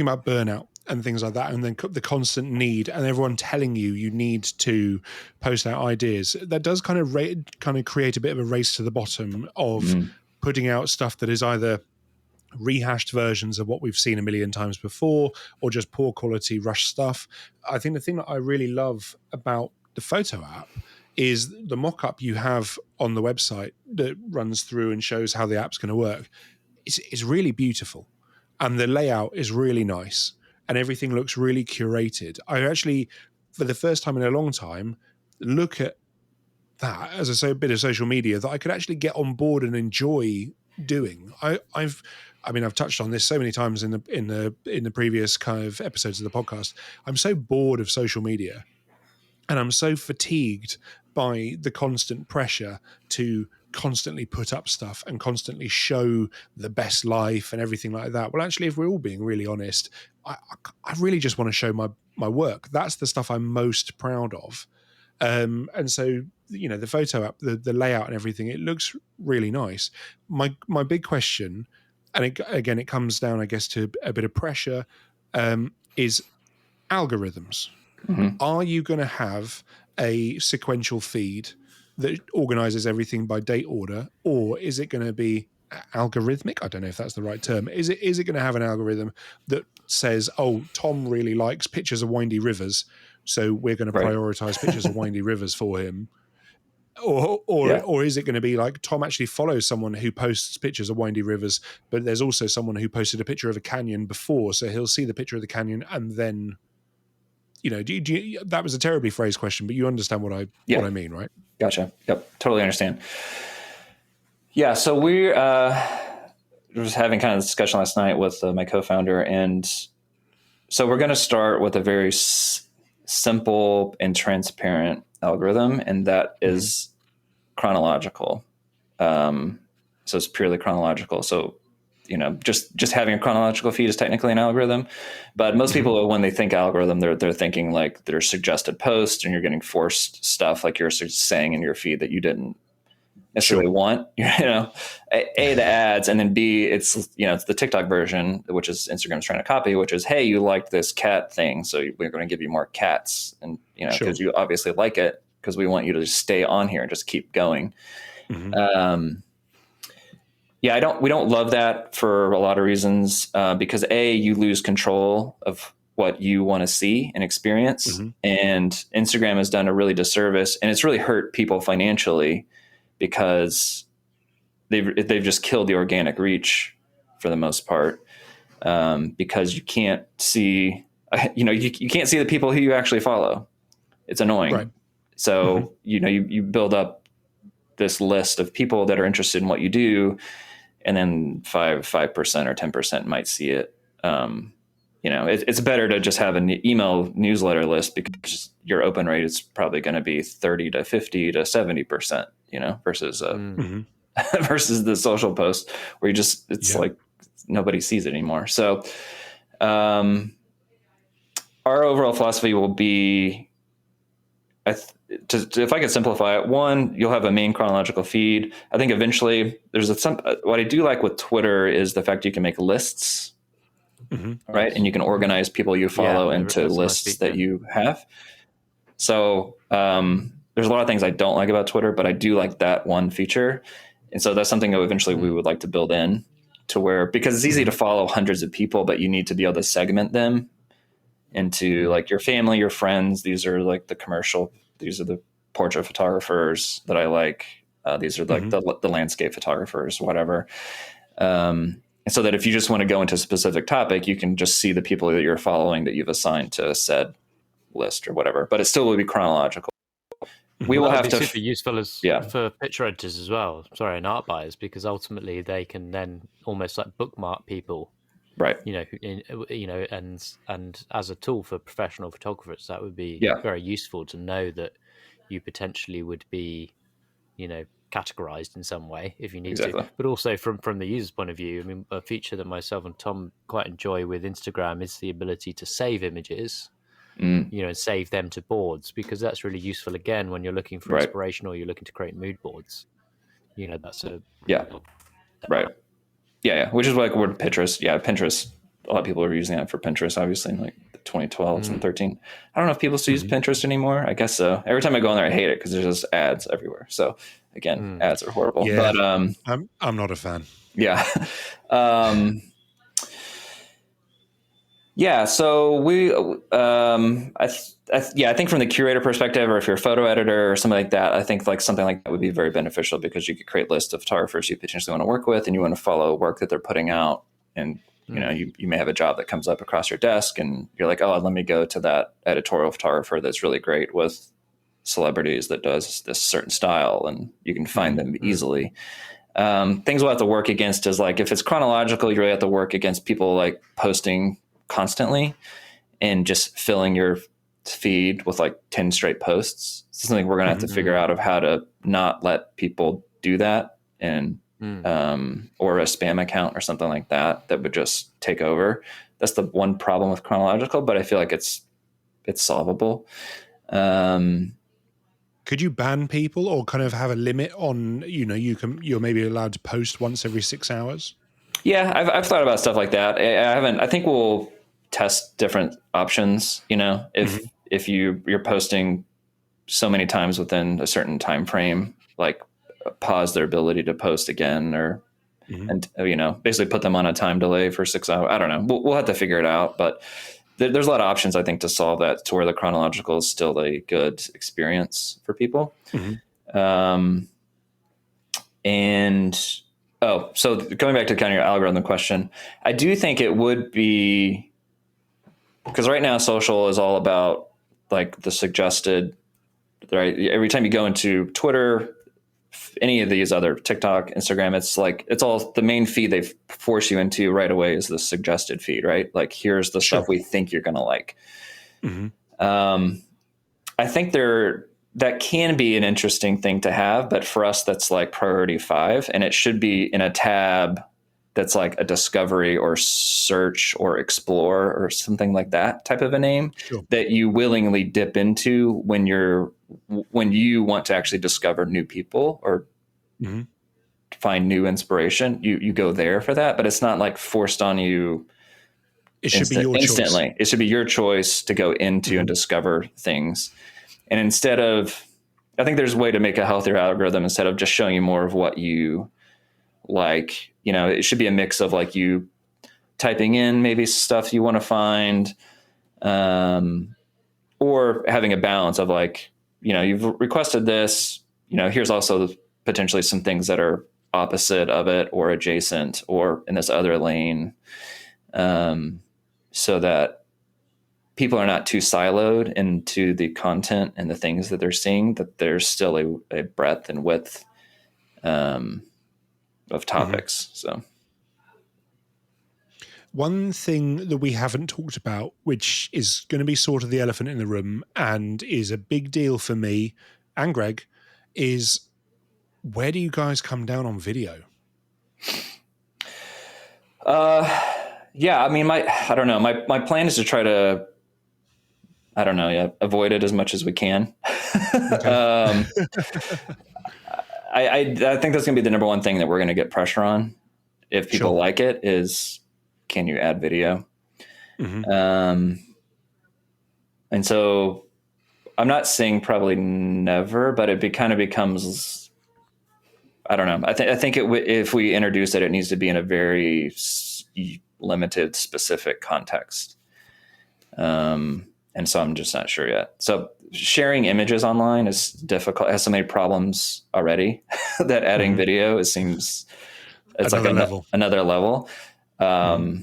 about burnout and things like that, and then the constant need and everyone telling you need to post out ideas, that does kind of create a bit of a race to the bottom of putting out stuff that is either rehashed versions of what we've seen a million times before or just poor quality rush stuff. I think the thing that I really love about the Foto app is the mock-up you have on the website that runs through and shows how the app's going to work. It's really beautiful, and the layout is really nice, and everything looks really curated. I actually, for the first time in a long time, look at that as a bit of social media that I could actually get on board and enjoy doing. I've touched on this so many times in the previous kind of episodes of the podcast. I'm so bored of social media, and I'm so fatigued by the constant pressure to constantly put up stuff and constantly show the best life and everything like that. Well, actually, if we're all being really honest, I really just want to show my work. That's the stuff I'm most proud of. And so, the Foto app, the layout and everything, it looks really nice. My big question, and it comes down, I guess, to a bit of pressure, is algorithms. Are you going to have a sequential feed that organizes everything by date order, or is it going to be algorithmic? I don't know if that's the right term. Is it going to have an algorithm that says, oh, Tom really likes pictures of windy rivers, so we're going to Right. prioritize pictures of windy rivers for him? Yeah. Or is it going to be like Tom actually follows someone who posts pictures of windy rivers, but there's also someone who posted a picture of a canyon before, so he'll see the picture of the canyon and then, that was a terribly phrased question, but you understand what I mean, right? Gotcha. Yep. Totally understand. Yeah. So we was having kind of a discussion last night with my co-founder, and so we're going to start with a very simple and transparent algorithm, and that is chronological. So it's purely chronological. So, just having a chronological feed is technically an algorithm, but most people, when they think algorithm, they're thinking like they're suggested posts, and you're getting forced stuff like you're saying in your feed that you didn't necessarily want. A, the ads, and then B, it's the TikTok version, which is Instagram's trying to copy, which is, hey, you liked this cat thing, so we're going to give you more cats, and because you obviously like it, because we want you to just stay on here and just keep going. We don't love that for a lot of reasons, because A, you lose control of what you want to see and experience, and Instagram has done a really disservice, and it's really hurt people financially because they've just killed the organic reach for the most part, because you can't see you can't see the people who you actually follow. It's annoying. Right. So you build up this list of people that are interested in what you do, and then 5% or 10% might see it. It's better to just have an email newsletter list, because your open rate is probably going to be 30 to 50 to 70%, versus versus the social post where it's like nobody sees it anymore. So our overall philosophy will be, if I could simplify it, one, you'll have a main chronological feed. I think eventually what I do like with Twitter is the fact you can make lists, right? And you can organize people you follow into lists that you have. So there's a lot of things I don't like about Twitter, but I do like that one feature. And so that's something that eventually we would like to build in to where, because it's easy to follow hundreds of people, but you need to be able to segment them into like your family, your friends. These are like the commercial, these are the portrait photographers that I like. These are like the landscape photographers, whatever. And so that if you just want to go into a specific topic, you can just see the people that you're following that you've assigned to said list or whatever, but it still will be chronological. We will have to super useful for picture editors as well. Sorry, and art buyers, because ultimately they can then almost like bookmark people, right? And as a tool for professional photographers, that would be very useful to know that you potentially would be, categorized in some way if you need to. But also from the user's point of view, I mean, a feature that myself and Tom quite enjoy with Instagram is the ability to save images. And save them to boards, because that's really useful again when you're looking for inspiration or you're looking to create mood boards. That's which is like word Pinterest. Pinterest, a lot of people are using that for Pinterest, obviously, in like the 2012s and 13. I don't know if people still use Pinterest anymore. I guess so. Every time I go on there, I hate it because there's just ads everywhere. So again, ads are horrible. But I'm not a fan. So we, I think from the curator perspective, or if you're a photo editor or something like that, I think like something like that would be very beneficial, because you could create lists of photographers you potentially want to work with, and you want to follow work that they're putting out. And, you may have a job that comes up across your desk and you're like, oh, let me go to that editorial photographer that's really great with celebrities that does this certain style, and you can find them easily. Things we'll have to work against is like, if it's chronological, you really have to work against people like posting constantly and just filling your feed with like 10 straight posts. It's something we're going to have to figure out of how to not let people do that, and or a spam account or something like that would just take over. That's the one problem with chronological, but I feel like it's solvable. Could you ban people or kind of have a limit on, you're maybe allowed to post once every 6 hours? Yeah, I've thought about stuff like that. I think we'll test different options. If you're posting so many times within a certain time frame, like pause their ability to post again, or and basically put them on a time delay for 6 hours. I don't know. We'll have to figure it out, but there's a lot of options, I think, to solve that, to where the chronological is still a good experience for people. And so going back to kind of your algorithm question, I do think it would be, because right now social is all about like the suggested, right? Every time you go into Twitter, any of these other, TikTok, Instagram, it's all the main feed they force you into right away is the suggested feed, right? Like, here's the stuff we think you're going to like. I think that can be an interesting thing to have, but for us, that's like priority 5, and it should be in a tab that's like a discovery or search or explore or something like that type of a name that you willingly dip into when you want to actually discover new people or find new inspiration. You go there for that, but it's not like forced on you. It should be your instantly. choice. It should be your choice to go into and discover things. And instead of, I think there's a way to make a healthier algorithm instead of just showing you more of what you like. It should be a mix of like you typing in maybe stuff you want to find, or having a balance of like, you've requested this, here's also potentially some things that are opposite of it or adjacent or in this other lane, so that people are not too siloed into the content and the things that they're seeing, that there's still a breadth and width of topics. So one thing that we haven't talked about, which is going to be sort of the elephant in the room and is a big deal for me and Greg, is where do you guys come down on video? Yeah, I mean, I don't know. My plan is to try to, I don't know, avoid it as much as we can. Okay. I think that's going to be the number one thing that we're going to get pressure on if people like it is, can you add video? And so I'm not saying probably never, but it kind of becomes, I don't know. I think if we introduce it, it needs to be in a very limited, specific context. And so I'm just not sure yet. So sharing images online is difficult. It has so many problems already that adding video, it seems it's another like another level. So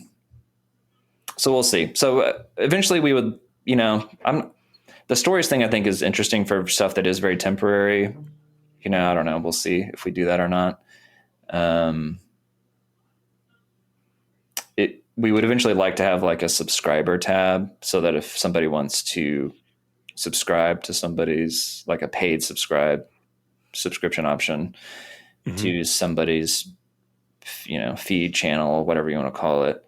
we'll see. So eventually we would, the stories thing I think is interesting for stuff that is very temporary. I don't know. We'll see if we do that or not. We would eventually like to have like a subscriber tab so that if somebody wants to subscribe to somebody's, like a paid subscription option to somebody's, feed channel, whatever you want to call it,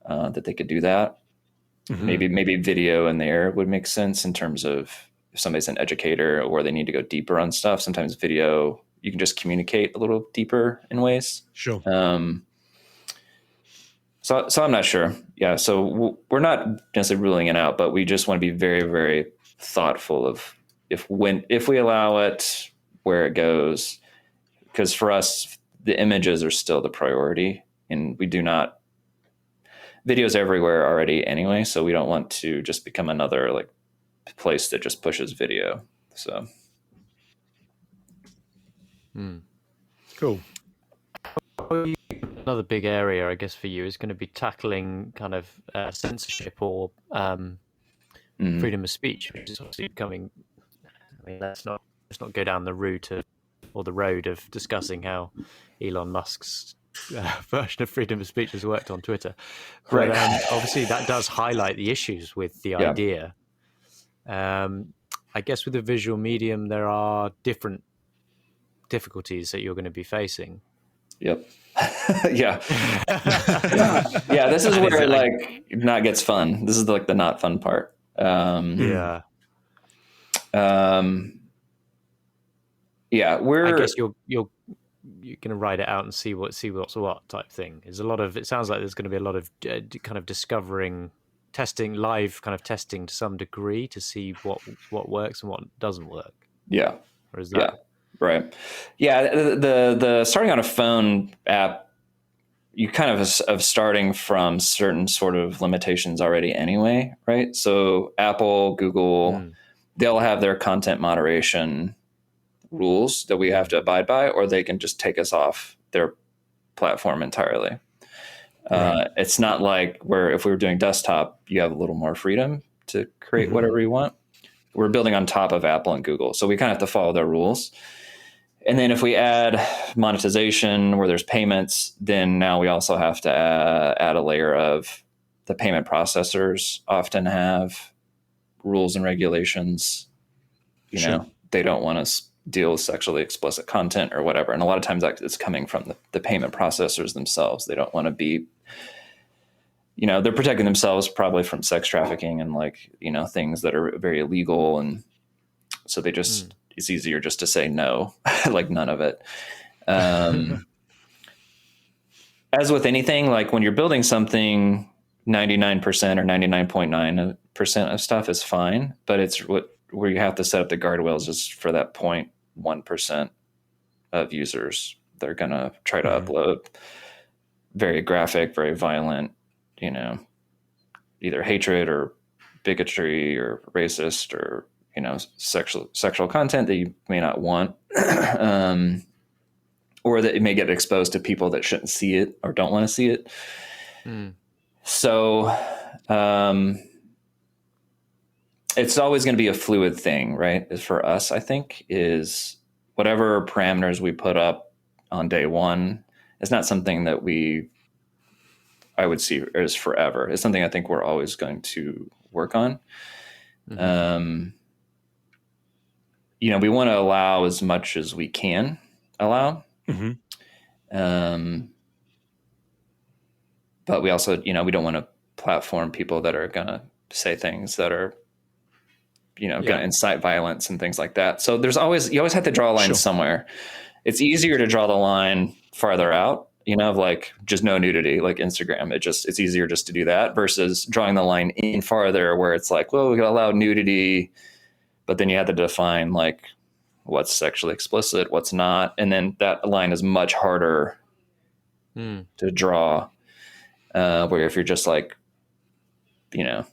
that they could do that. Maybe video in there would make sense in terms of if somebody's an educator or they need to go deeper on stuff. Sometimes video, you can just communicate a little deeper in ways. Sure. So I'm not sure. Yeah. So we're not necessarily ruling it out, but we just want to be very, very thoughtful of if we allow it, where it goes, because for us, the images are still the priority, and we do not, videos everywhere already anyway. So we don't want to just become another like place that just pushes video. So. Cool. Another big area, I guess, for you is going to be tackling kind of censorship or freedom of speech, which is obviously becoming. I mean, let's not go down the route or the road of discussing how Elon Musk's version of freedom of speech has worked on Twitter, but obviously that does highlight the issues with the idea. I guess with the visual medium, there are different difficulties that you're going to be facing. Yep. Yeah. Yeah. This is where it not gets fun. This is like the not fun part. Yeah. I guess you're going to write it out and see what's what type thing. There's a lot of, it sounds like there's going to be a lot of kind of discovering testing, live kind of testing to some degree to see what works and what doesn't work. Yeah. Or is that right? Yeah, the starting on a phone app, you kind of starting from certain sort of limitations already anyway, right? So Apple, Google, they'll have their content moderation rules that we have to abide by, or they can just take us off their platform entirely. Right. It's not like where if we were doing desktop, you have a little more freedom to create whatever you want. We're building on top of Apple and Google, so we kind of have to follow their rules. And then if we add monetization where there's payments, then now we also have to add a layer of the payment processors often have rules and regulations. You know, they don't want to deal with sexually explicit content or whatever. And a lot of times that it's coming from the payment processors themselves. They don't want to be, you know, they're protecting themselves probably from sex trafficking and like, you know, things that are very illegal. And so they just, it's easier just to say no, like none of it. As with anything, like when you're building something, 99% or 99.9% of stuff is fine, but it's where you have to set up the guardrails is for that 0.1% of users. They're going to try to upload very graphic, very violent, you know, either hatred or bigotry or racist or, you know, sexual content that you may not want. Or that it may get exposed to people that shouldn't see it or don't want to see it. So it's always going to be a fluid thing, right? For us, I think, is whatever parameters we put up on day one is not something that I would see as forever. It's something I think we're always going to work on. You know, we want to allow as much as we can allow. But we also, you know, we don't want to platform people that are going to say things that are, you know, going to incite violence and things like that. So you always have to draw a line somewhere. It's easier to draw the line farther out, you know, of like just no nudity, like Instagram. It's easier just to do that versus drawing the line in farther where it's like, well, we got to allow nudity, but then you have to define like what's sexually explicit, what's not. And then that line is much harder to draw. Where if you're just like, you know,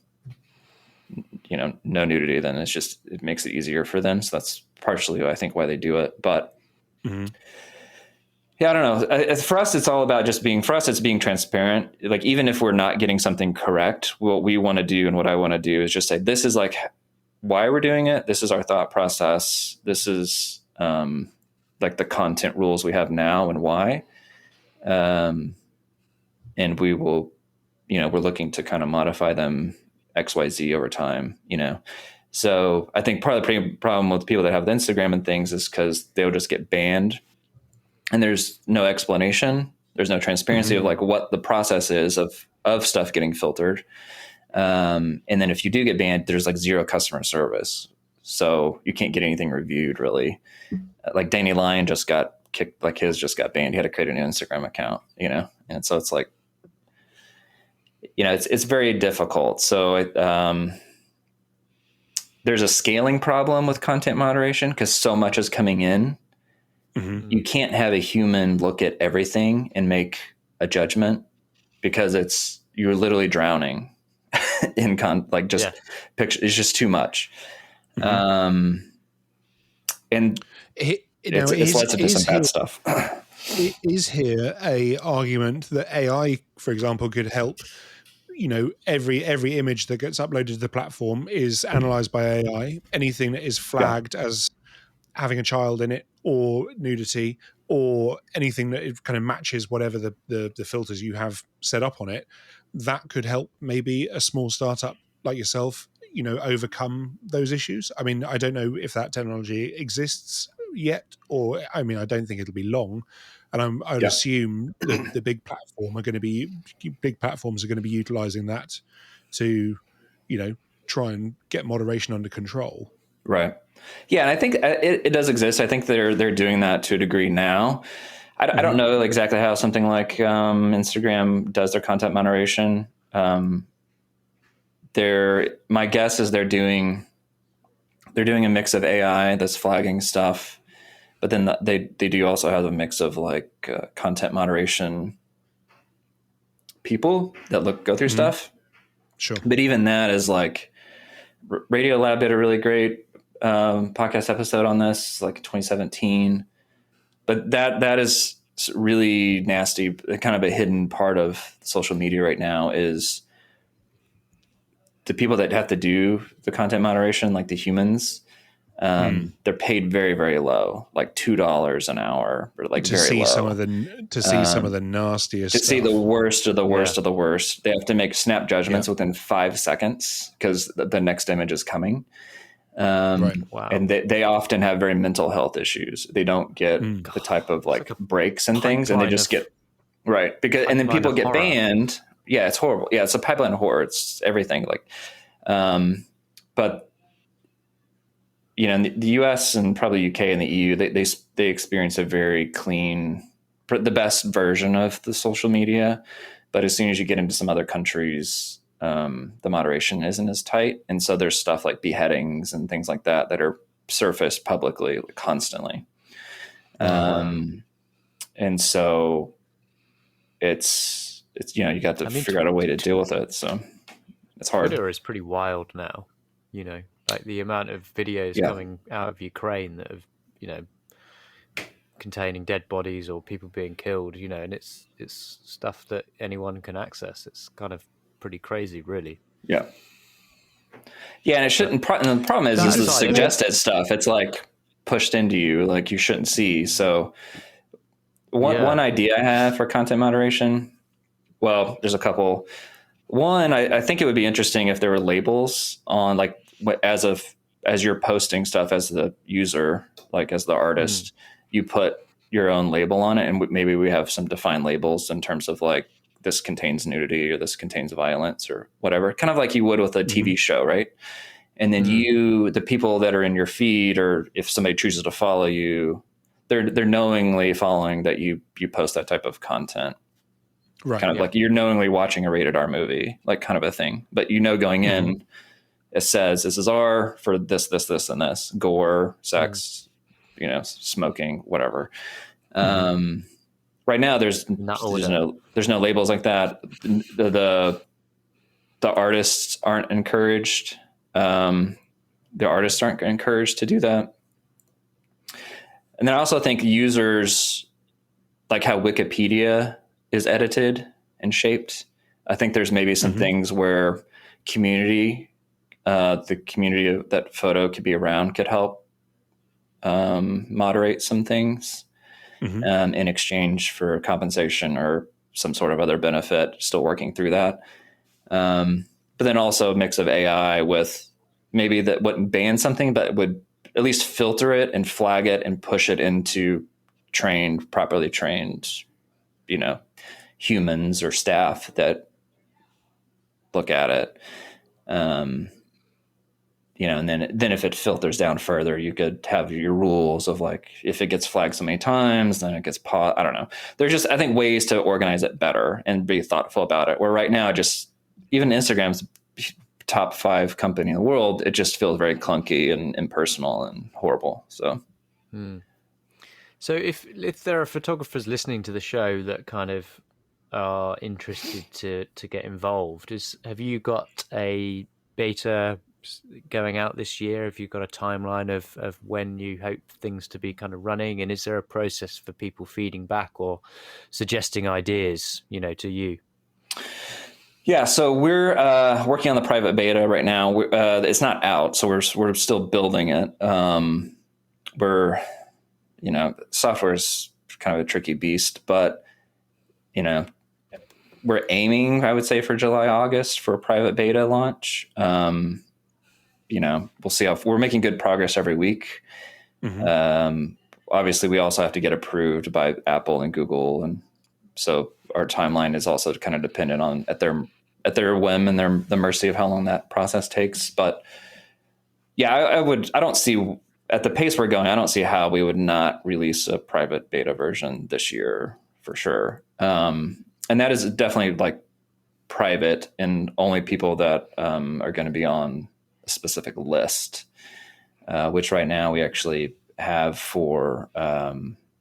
no nudity, then it makes it easier for them. So that's partially, I think, why they do it. But yeah, I don't know. For us, it's all about just it's being transparent. Like, even if we're not getting something correct, what we want to do and what I want to do is just say, this is like why we're doing it. This is our thought process. This is like the content rules we have now and why. And we will, you know, we're looking to kind of modify them XYZ over time, you know? So I think part of the problem with people that have the Instagram and things is because they'll just get banned and there's no explanation. There's no transparency of like what the process is of stuff getting filtered. And then if you do get banned, there's like zero customer service. So you can't get anything reviewed really. Like Danny Lyon just got kicked, like his just got banned. He had to create a new Instagram account, you know? And so it's like, you know, it's very difficult. So there's a scaling problem with content moderation because so much is coming in. You can't have a human look at everything and make a judgment because you're literally drowning in picture. It's just too much. And it's led to some bad stuff. Is here a argument that AI, for example, could help? You know, every image that gets uploaded to the platform is analyzed by AI. Anything that is flagged as having a child in it or nudity or anything that it kind of matches whatever the filters you have set up on it, that could help maybe a small startup like yourself, you know, overcome those issues. I mean, I don't know if that technology exists yet, or I mean, I don't think it'll be long. And I would assume that the big platforms are going to be utilizing that to, you know, try and get moderation under control. Right. Yeah, and I think it does exist. I think they're doing that to a degree now. I don't know exactly how something like Instagram does their content moderation, my guess is they're doing a mix of AI that's flagging stuff, but then they do also have a mix of like content moderation people that go through stuff. Sure. But even that is like, Radio Lab did a really great podcast episode on this, like 2017. But that is really nasty. Kind of a hidden part of social media right now is the people that have to do the content moderation, like the humans. They're paid very, very low, like $2 an hour, or like to very see low. some of the nastiest To stuff. see the worst of the worst of the worst. They have to make snap judgments within 5 seconds because the next image is coming. Right. Wow. And they often have very mental health issues. They don't get the type of like breaks and things, and they just get right because, and then people get banned. Yeah, it's horrible. Yeah, it's a pipeline of horror. It's everything like, but you know, in the US and probably UK and the EU, they experience a very clean, the best version of the social media. But as soon as you get into some other countries, the moderation isn't as tight. And so there's stuff like beheadings and things like that are surfaced publicly constantly. And so it's, you know, you got to figure out a way to deal with it. So it's hard. Twitter is pretty wild now, you know, like the amount of videos coming out of Ukraine that have, you know, containing dead bodies or people being killed, you know, and it's stuff that anyone can access. It's kind of pretty crazy, really. Yeah. Yeah, and it shouldn't. And the problem is the suggested stuff. It's like pushed into you, like you shouldn't see. So one idea I have for content moderation. Well, there's a couple. One, I think it would be interesting if there were labels on, like, as you're posting stuff as the user, like as the artist, you put your own label on it, and maybe we have some defined labels in terms of like, this contains nudity or this contains violence or whatever, kind of like you would with a TV show, right? And then the people that are in your feed, or if somebody chooses to follow you, they're knowingly following that you post that type of content. Right. Kind of like you're knowingly watching a rated R movie, like kind of a thing. But you know, going in, it says this is R for this, this, this, and this: gore, sex, you know, smoking, whatever. Right now, there's no labels like that. The artists aren't encouraged. The artists aren't encouraged to do that. And then I also think users, like how Wikipedia is edited and shaped. I think there's maybe some things where the community that Foto could be around could help moderate some things in exchange for compensation or some sort of other benefit. Still working through that. But then also a mix of AI with maybe that wouldn't ban something, but would at least filter it and flag it and push it into properly trained, you know, humans or staff that look at it. You know, and then if it filters down further, you could have your rules of like, if it gets flagged so many times, then it gets paused. I don't know. There's just, I think, ways to organize it better and be thoughtful about it. Where right now, just even Instagram's top 5 company in the world, it just feels very clunky and impersonal and horrible. So, so if there are photographers listening to the show that kind of are interested to get involved, have you got a beta going out this year? Have you got a timeline of when you hope things to be kind of running? And is there a process for people feeding back or suggesting ideas, you know, to you? Yeah, so we're working on the private beta right now. It's not out, so we're still building it. You know, software is kind of a tricky beast, but you know, we're aiming, I would say, for July, August for a private beta launch. You know, we'll see how we're making good progress every week. Obviously, we also have to get approved by Apple and Google, and so our timeline is also kind of dependent on at their whim and the mercy of how long that process takes. But yeah, I don't see, at the pace we're going, I don't see how we would not release a private beta version this year for sure. And that is definitely like private and only people that are going to be on a specific list, which right now we actually have for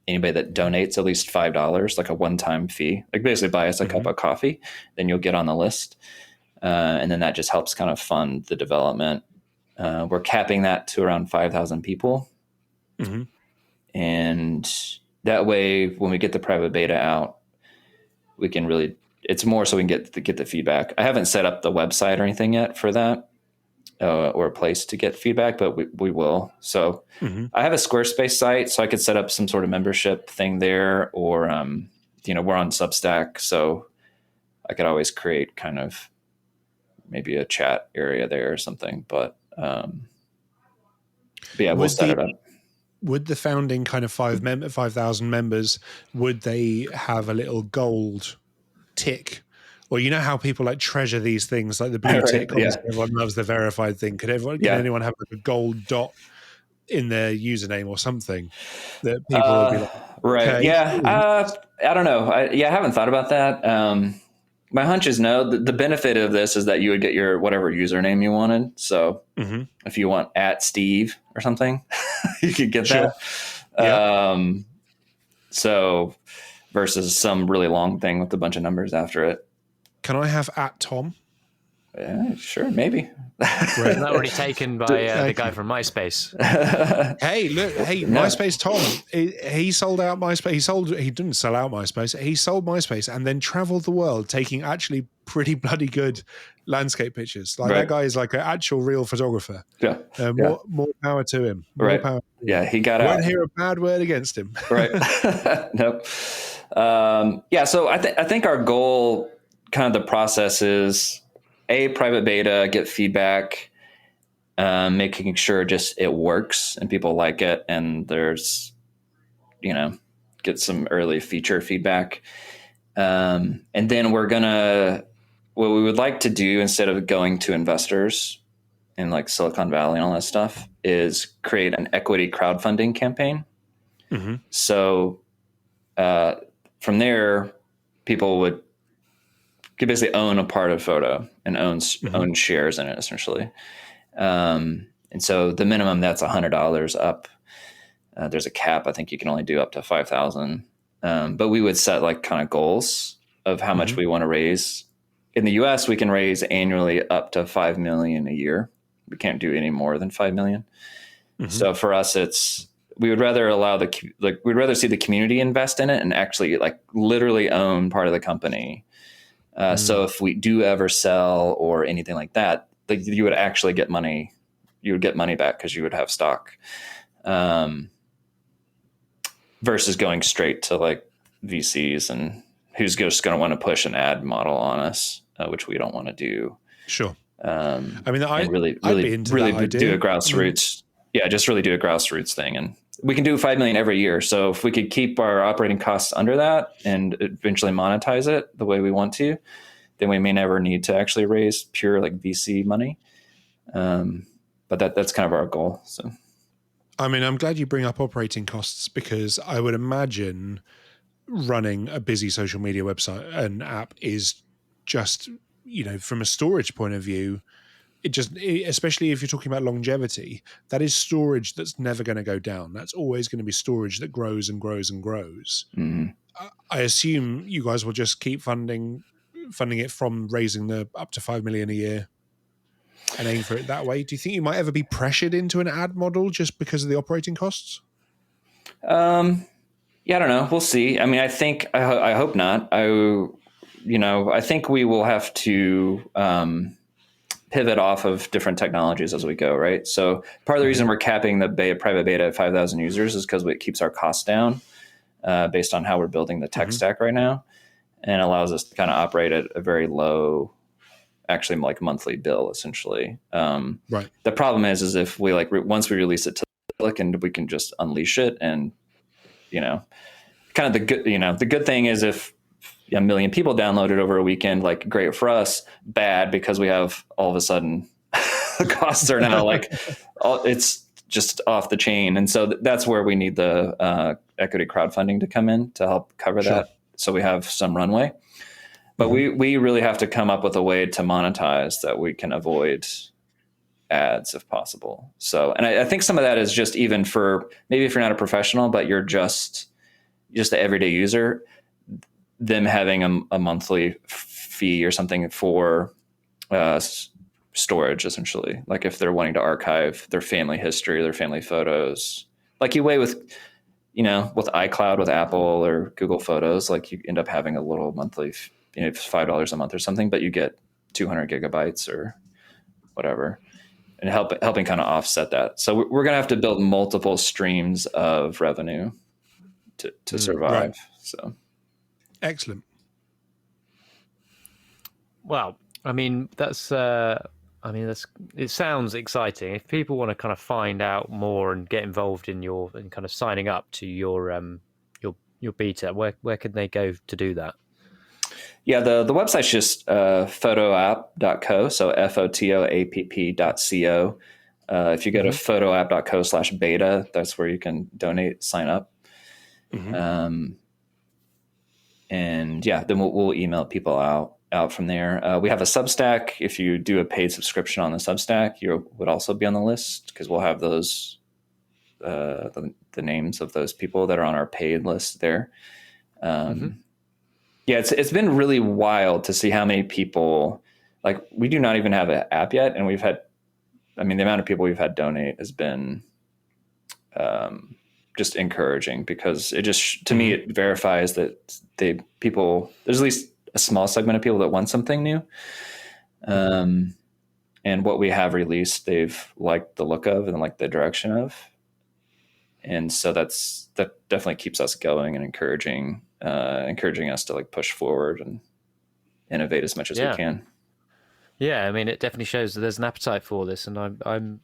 anybody that donates at least $5, like a one-time fee, like basically buy us a cup of coffee, then you'll get on the list. And then that just helps kind of fund the development. We're capping that to around 5,000 people. And that way, when we get the private beta out, we can really, it's more so we can get the feedback. I haven't set up the website or anything yet for that, or a place to get feedback, but we will. So I have a Squarespace site, so I could set up some sort of membership thing there, or, we're on Substack, so I could always create kind of maybe a chat area there or something, but yeah, we'll set it up. Would the founding kind of 5,000 members, would they have a little gold tick? Or you know how people like treasure these things, like the blue tick, obviously everyone loves the verified thing. Can anyone have like a gold dot in their username or something that people would be like, right. okay. Yeah. I don't know. I haven't thought about that. My hunch is no. The benefit of this is that you would get your whatever username you wanted. So if you want @Steve or something, you could get that. So versus some really long thing with a bunch of numbers after it. Can I have @Tom? Yeah, sure, maybe. Isn't that already taken by the guy from MySpace? Hey, look, MySpace Tom. He sold out MySpace. He didn't sell out MySpace. He sold MySpace and then traveled the world taking actually pretty bloody good landscape pictures. Like that guy is like an actual real photographer. Yeah. More power to him. More power. Yeah, he got out. Won't hear a bad word against him. Right. Nope. So I think our goal, kind of the process is private beta, get feedback, making sure just it works and people like it, and there's, get some early feature feedback. And then what we would like to do, instead of going to investors in like Silicon Valley and all that stuff, is create an equity crowdfunding campaign. So from there, people could basically own a part of Foto and own shares in it, essentially. And so the minimum, that's $100 up. There's a cap. I think you can only do up to 5,000. But we would set like kind of goals of how much we want to raise. In the US, we can raise annually up to 5 million a year. We can't do any more than 5 million. So for us, we would rather we'd rather see the community invest in it and actually like literally own part of the company. So if we do ever sell or anything like that, you would actually get money. You would get money back because you would have stock, versus going straight to like VCs and who's just going to want to push an ad model on us, which we don't want to do. Sure. I mean, I'd really do a grassroots. Just really do a grassroots thing, and we can do 5 million every year. So if we could keep our operating costs under that and eventually monetize it the way we want to, then we may never need to actually raise pure like VC money. But that's kind of our goal. So, I mean, I'm glad you bring up operating costs, because I would imagine running a busy social media website and app is just, from a storage point of view, especially if you're talking about longevity, that is storage that's never going to go down. That's always going to be storage that grows and grows and grows. I assume you guys will just keep funding it from raising the up to 5 million a year and aim for it that way. Do you think you might ever be pressured into an ad model just because of the operating costs? I don't know. We'll see. I mean, I hope not. I think we will have to pivot off of different technologies as we go, right? So part of the reason we're capping the private beta at 5,000 users is because it keeps our costs down based on how we're building the tech stack right now, and allows us to kind of operate at a very low, actually like monthly bill, essentially. Right. The problem is if we once we release it to the public, and we can just unleash it, and kind of the good thing is if a million people download it over a weekend, like great for us, bad because we have all of a sudden the costs are now it's just off the chain. And so that's where we need the equity crowdfunding to come in to help cover that. So we have some runway. But we really have to come up with a way to monetize that we can avoid ads if possible. So, and I think some of that is just even for maybe if you're not a professional, but you're just the everyday user, them having a monthly fee or something for storage, essentially. Like if they're wanting to archive their family history, their family photos, like you weigh with, with iCloud, with Apple or Google Photos, like you end up having a little monthly, it's $5 a month or something, but you get 200 gigabytes or whatever, and helping kind of offset that. So we're going to have to build multiple streams of revenue to survive. Right. So excellent. Well, I mean, it sounds exciting. If people want to kind of find out more and get involved in and kind of signing up to your beta, where can they go to do that? Yeah, the website's just photoapp.co, so fotoapp.co. If you go to photoapp.co/beta, that's where you can donate, sign up. And yeah, then we'll email people out from there. We have a Substack. If you do a paid subscription on the Substack, you would also be on the list because we'll have those the names of those people that are on our paid list there. Yeah, it's been really wild to see how many people, like, we do not even have an app yet, and the amount of people we've had donate has been just encouraging, because it just, to me, it verifies that there's at least a small segment of people that want something new. And what we have released, they've liked the look of and liked the direction of. And so that definitely keeps us going and encouraging us to like push forward and innovate as much as we can. Yeah, I mean, it definitely shows that there's an appetite for this, and I'm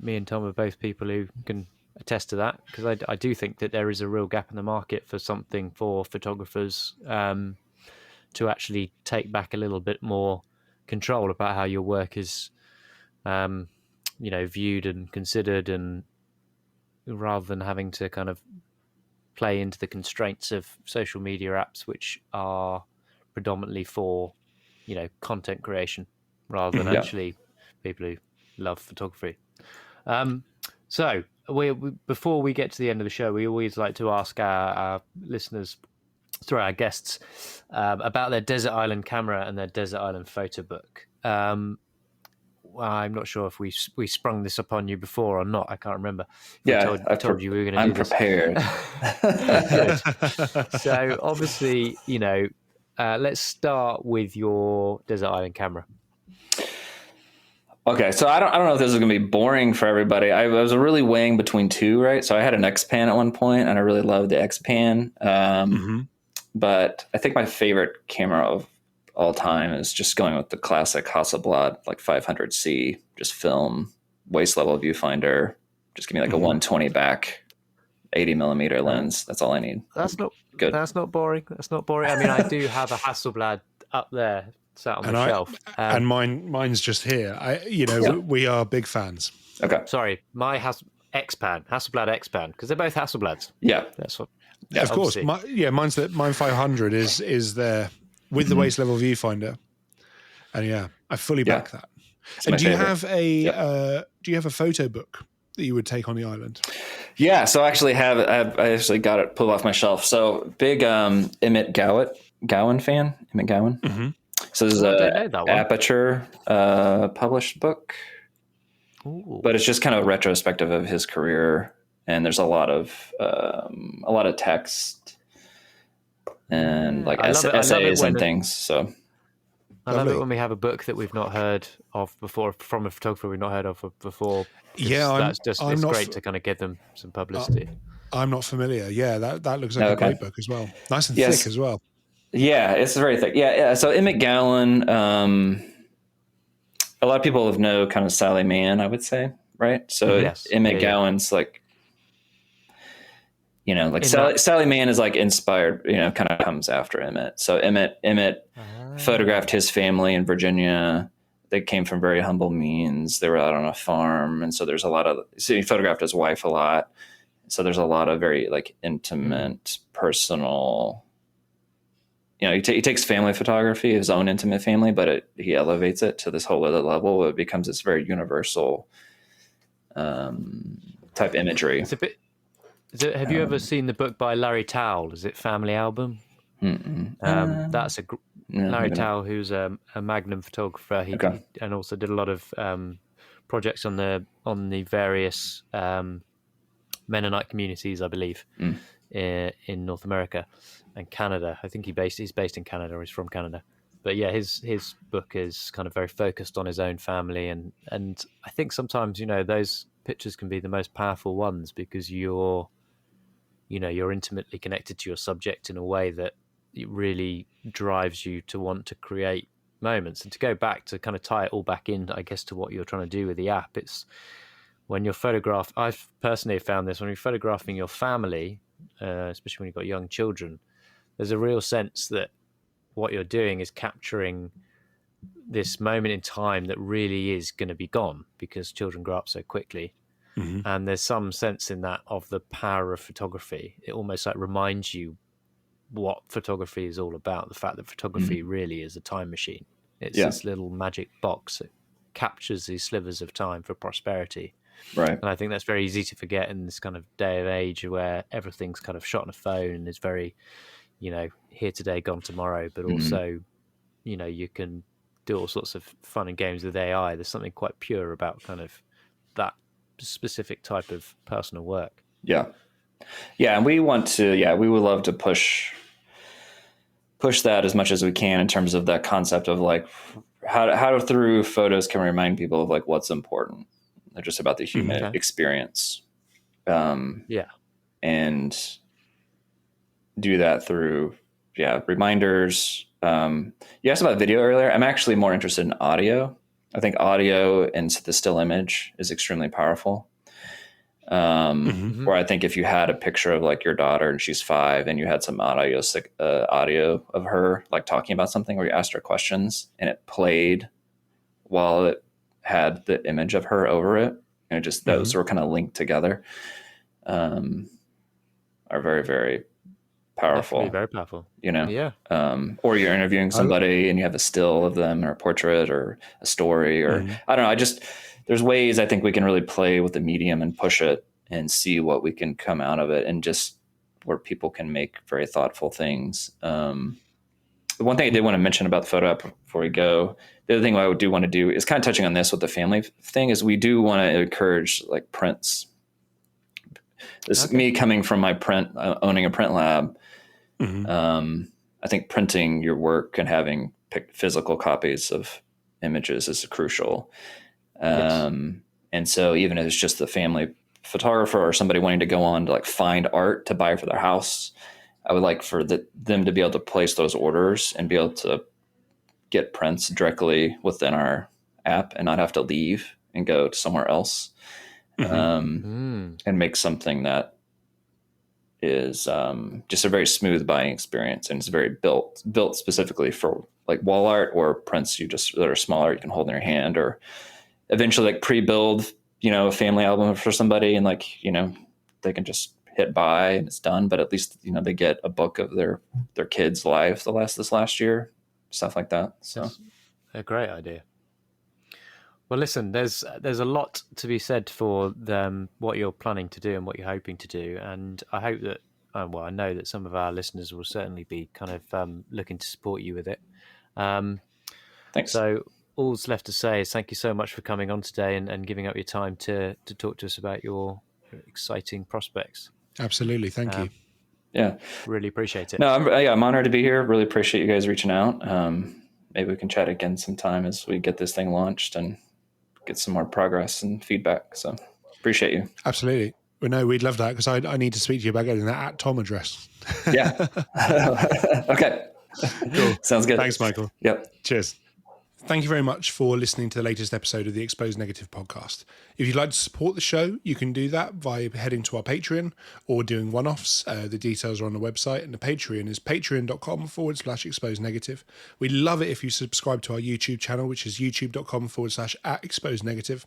me and Tom are both people who can attest to that, because I do think that there is a real gap in the market for something for photographers to actually take back a little bit more control about how your work is, viewed and considered, and rather than having to kind of play into the constraints of social media apps, which are predominantly for, content creation rather than actually people who love photography. So before we get to the end of the show, we always like to ask our listeners, our guests, about their desert island camera and their desert island photo book. I'm not sure if we sprung this upon you before or not. I can't remember. I told you we were going to do this. I'm prepared. Good. So obviously, let's start with your desert island camera. Okay, so I don't know if this is going to be boring for everybody. I was really weighing between two, right? So I had an X-Pan at one point, and I really loved the X-Pan. But I think my favorite camera of all time is just going with the classic Hasselblad, like 500C, just film, waist level viewfinder. Just give me like a 120 back, 80 millimeter lens. That's all I need. That's not good. That's not boring. I mean, I do have a Hasselblad up there, sat on the shelf, and mine's just here. We are big fans. Okay, sorry, my Hasselblad X-Pan, because they're both Hasselblads. Yeah, that's what. Yeah, of course. Mine 500 is there with the waist level viewfinder, and I fully back that. And do you have a photo book that you would take on the island? Yeah, so I actually got it pulled off my shelf. So big Emmett Gowan fan. Emmett Gowan. Mm-hmm. So this is a Aperture published book. Ooh. But it's just kind of a retrospective of his career, and there's a lot of text and like essays and things. So I love it when we have a book that we've not heard of before, from a photographer we've not heard of before. Yeah, it's great to kind of give them some publicity. I'm not familiar. Yeah, that looks like a great book as well. Nice and thick as well. Yeah, it's very thick. Yeah. So Emmett Gowan, a lot of people know kind of Sally Mann, I would say, right? So Emmett Gowan's like, Sally Mann is like inspired, kind of comes after Emmett. So Emmett photographed his family in Virginia. They came from very humble means. They were out on a farm. And so he photographed his wife a lot. So there's a lot of very like intimate, personal he takes family photography, his own intimate family, but he elevates it to this whole other level. It becomes this very universal type imagery. It's a bit. Have you ever seen the book by Larry Towle? Is it Family Album? That's Larry Towle, who's a Magnum photographer. He and also did a lot of projects on the various Mennonite communities, I believe, in North America and Canada. I think he's based in Canada, or he's from Canada. But yeah, his book is kind of very focused on his own family, and I think sometimes those pictures can be the most powerful ones because you're intimately connected to your subject in a way that it really drives you to want to create moments. And to go back to kind of tie it all back in, I guess, to what you're trying to do with the app, it's when you're I've personally found this, when you're photographing your family, especially when you've got young children, there's a real sense that what you're doing is capturing this moment in time that really is going to be gone because children grow up so quickly. And there's some sense in that of the power of photography. It almost like reminds you what photography is all about. The fact that photography really is a time machine. It's this little magic box that captures these slivers of time for prosperity. Right. And I think that's very easy to forget in this kind of day of age where everything's kind of shot on a phone and is very, here today, gone tomorrow. But also, you can do all sorts of fun and games with AI. There's something quite pure about kind of that specific type of personal work. Yeah, and we would love to push that as much as we can in terms of that concept of like how through photos can we remind people of like what's important. They're just about the human experience. And do that through reminders. You asked about video earlier. I'm actually more interested in audio. I think audio and the still image is extremely powerful. Where I think if you had a picture of like your daughter and she's 5 and you had some audio of her like talking about something where you asked her questions and it played while it had the image of her over it, and it just those were kind of linked together, are very, very powerful. Definitely very powerful. Or you're interviewing somebody and you have a still of them or a portrait or a story or I don't know. There's ways I think we can really play with the medium and push it and see what we can come out of it and just where people can make very thoughtful things. The one thing I did want to mention about the photo app before we go, the other thing I do want to do is kind of touching on this with the family thing is we do want to encourage like prints. This is me coming from my owning a print lab. I think printing your work and having physical copies of images is crucial. And so even if it's just the family photographer or somebody wanting to go on to like find art to buy for their house, I would like for them to be able to place those orders and be able to get prints directly within our app and not have to leave and go to somewhere else. And make something that is just a very smooth buying experience, and it's very built specifically for like wall art or prints that are smaller you can hold in your hand, or eventually like pre-build a family album for somebody and like they can just hit buy and it's done, but at least they get a book of their kids' lives this last year, stuff like that. So that's a great idea. Well, listen, there's a lot to be said for what you're planning to do and what you're hoping to do, and I hope that, I know that some of our listeners will certainly be kind of looking to support you with it. Thanks. So all's left to say is thank you so much for coming on today and giving up your time to talk to us about your exciting prospects. Absolutely, thank you. Yeah, really appreciate it. No, I'm honored to be here. Really appreciate you guys reaching out. Maybe we can chat again sometime as we get this thing launched and get some more progress and feedback. So appreciate you. Absolutely. Well, no, we'd love that because I need to speak to you about getting that @Tom address. Yeah. Okay. Cool. Sounds good. Thanks, Michael. Yep. Cheers. Thank you very much for listening to the latest episode of the Exposed Negative podcast. If you'd like to support the show, you can do that by heading to our Patreon or doing one-offs. The details are on the website, and the Patreon is patreon.com/exposed negative. We'd love it if you subscribe to our YouTube channel, which is youtube.com/@exposed negative.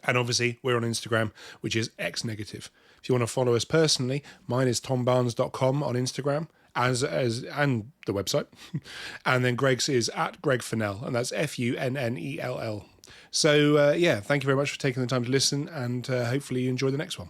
And obviously, we're on Instagram, which is xnegative. If you want to follow us personally, mine is tombarnes.com on Instagram, as and the website. And then Greg's is at Greg Fennell, and that's Funnell. So, thank you very much for taking the time to listen, and hopefully you enjoy the next one.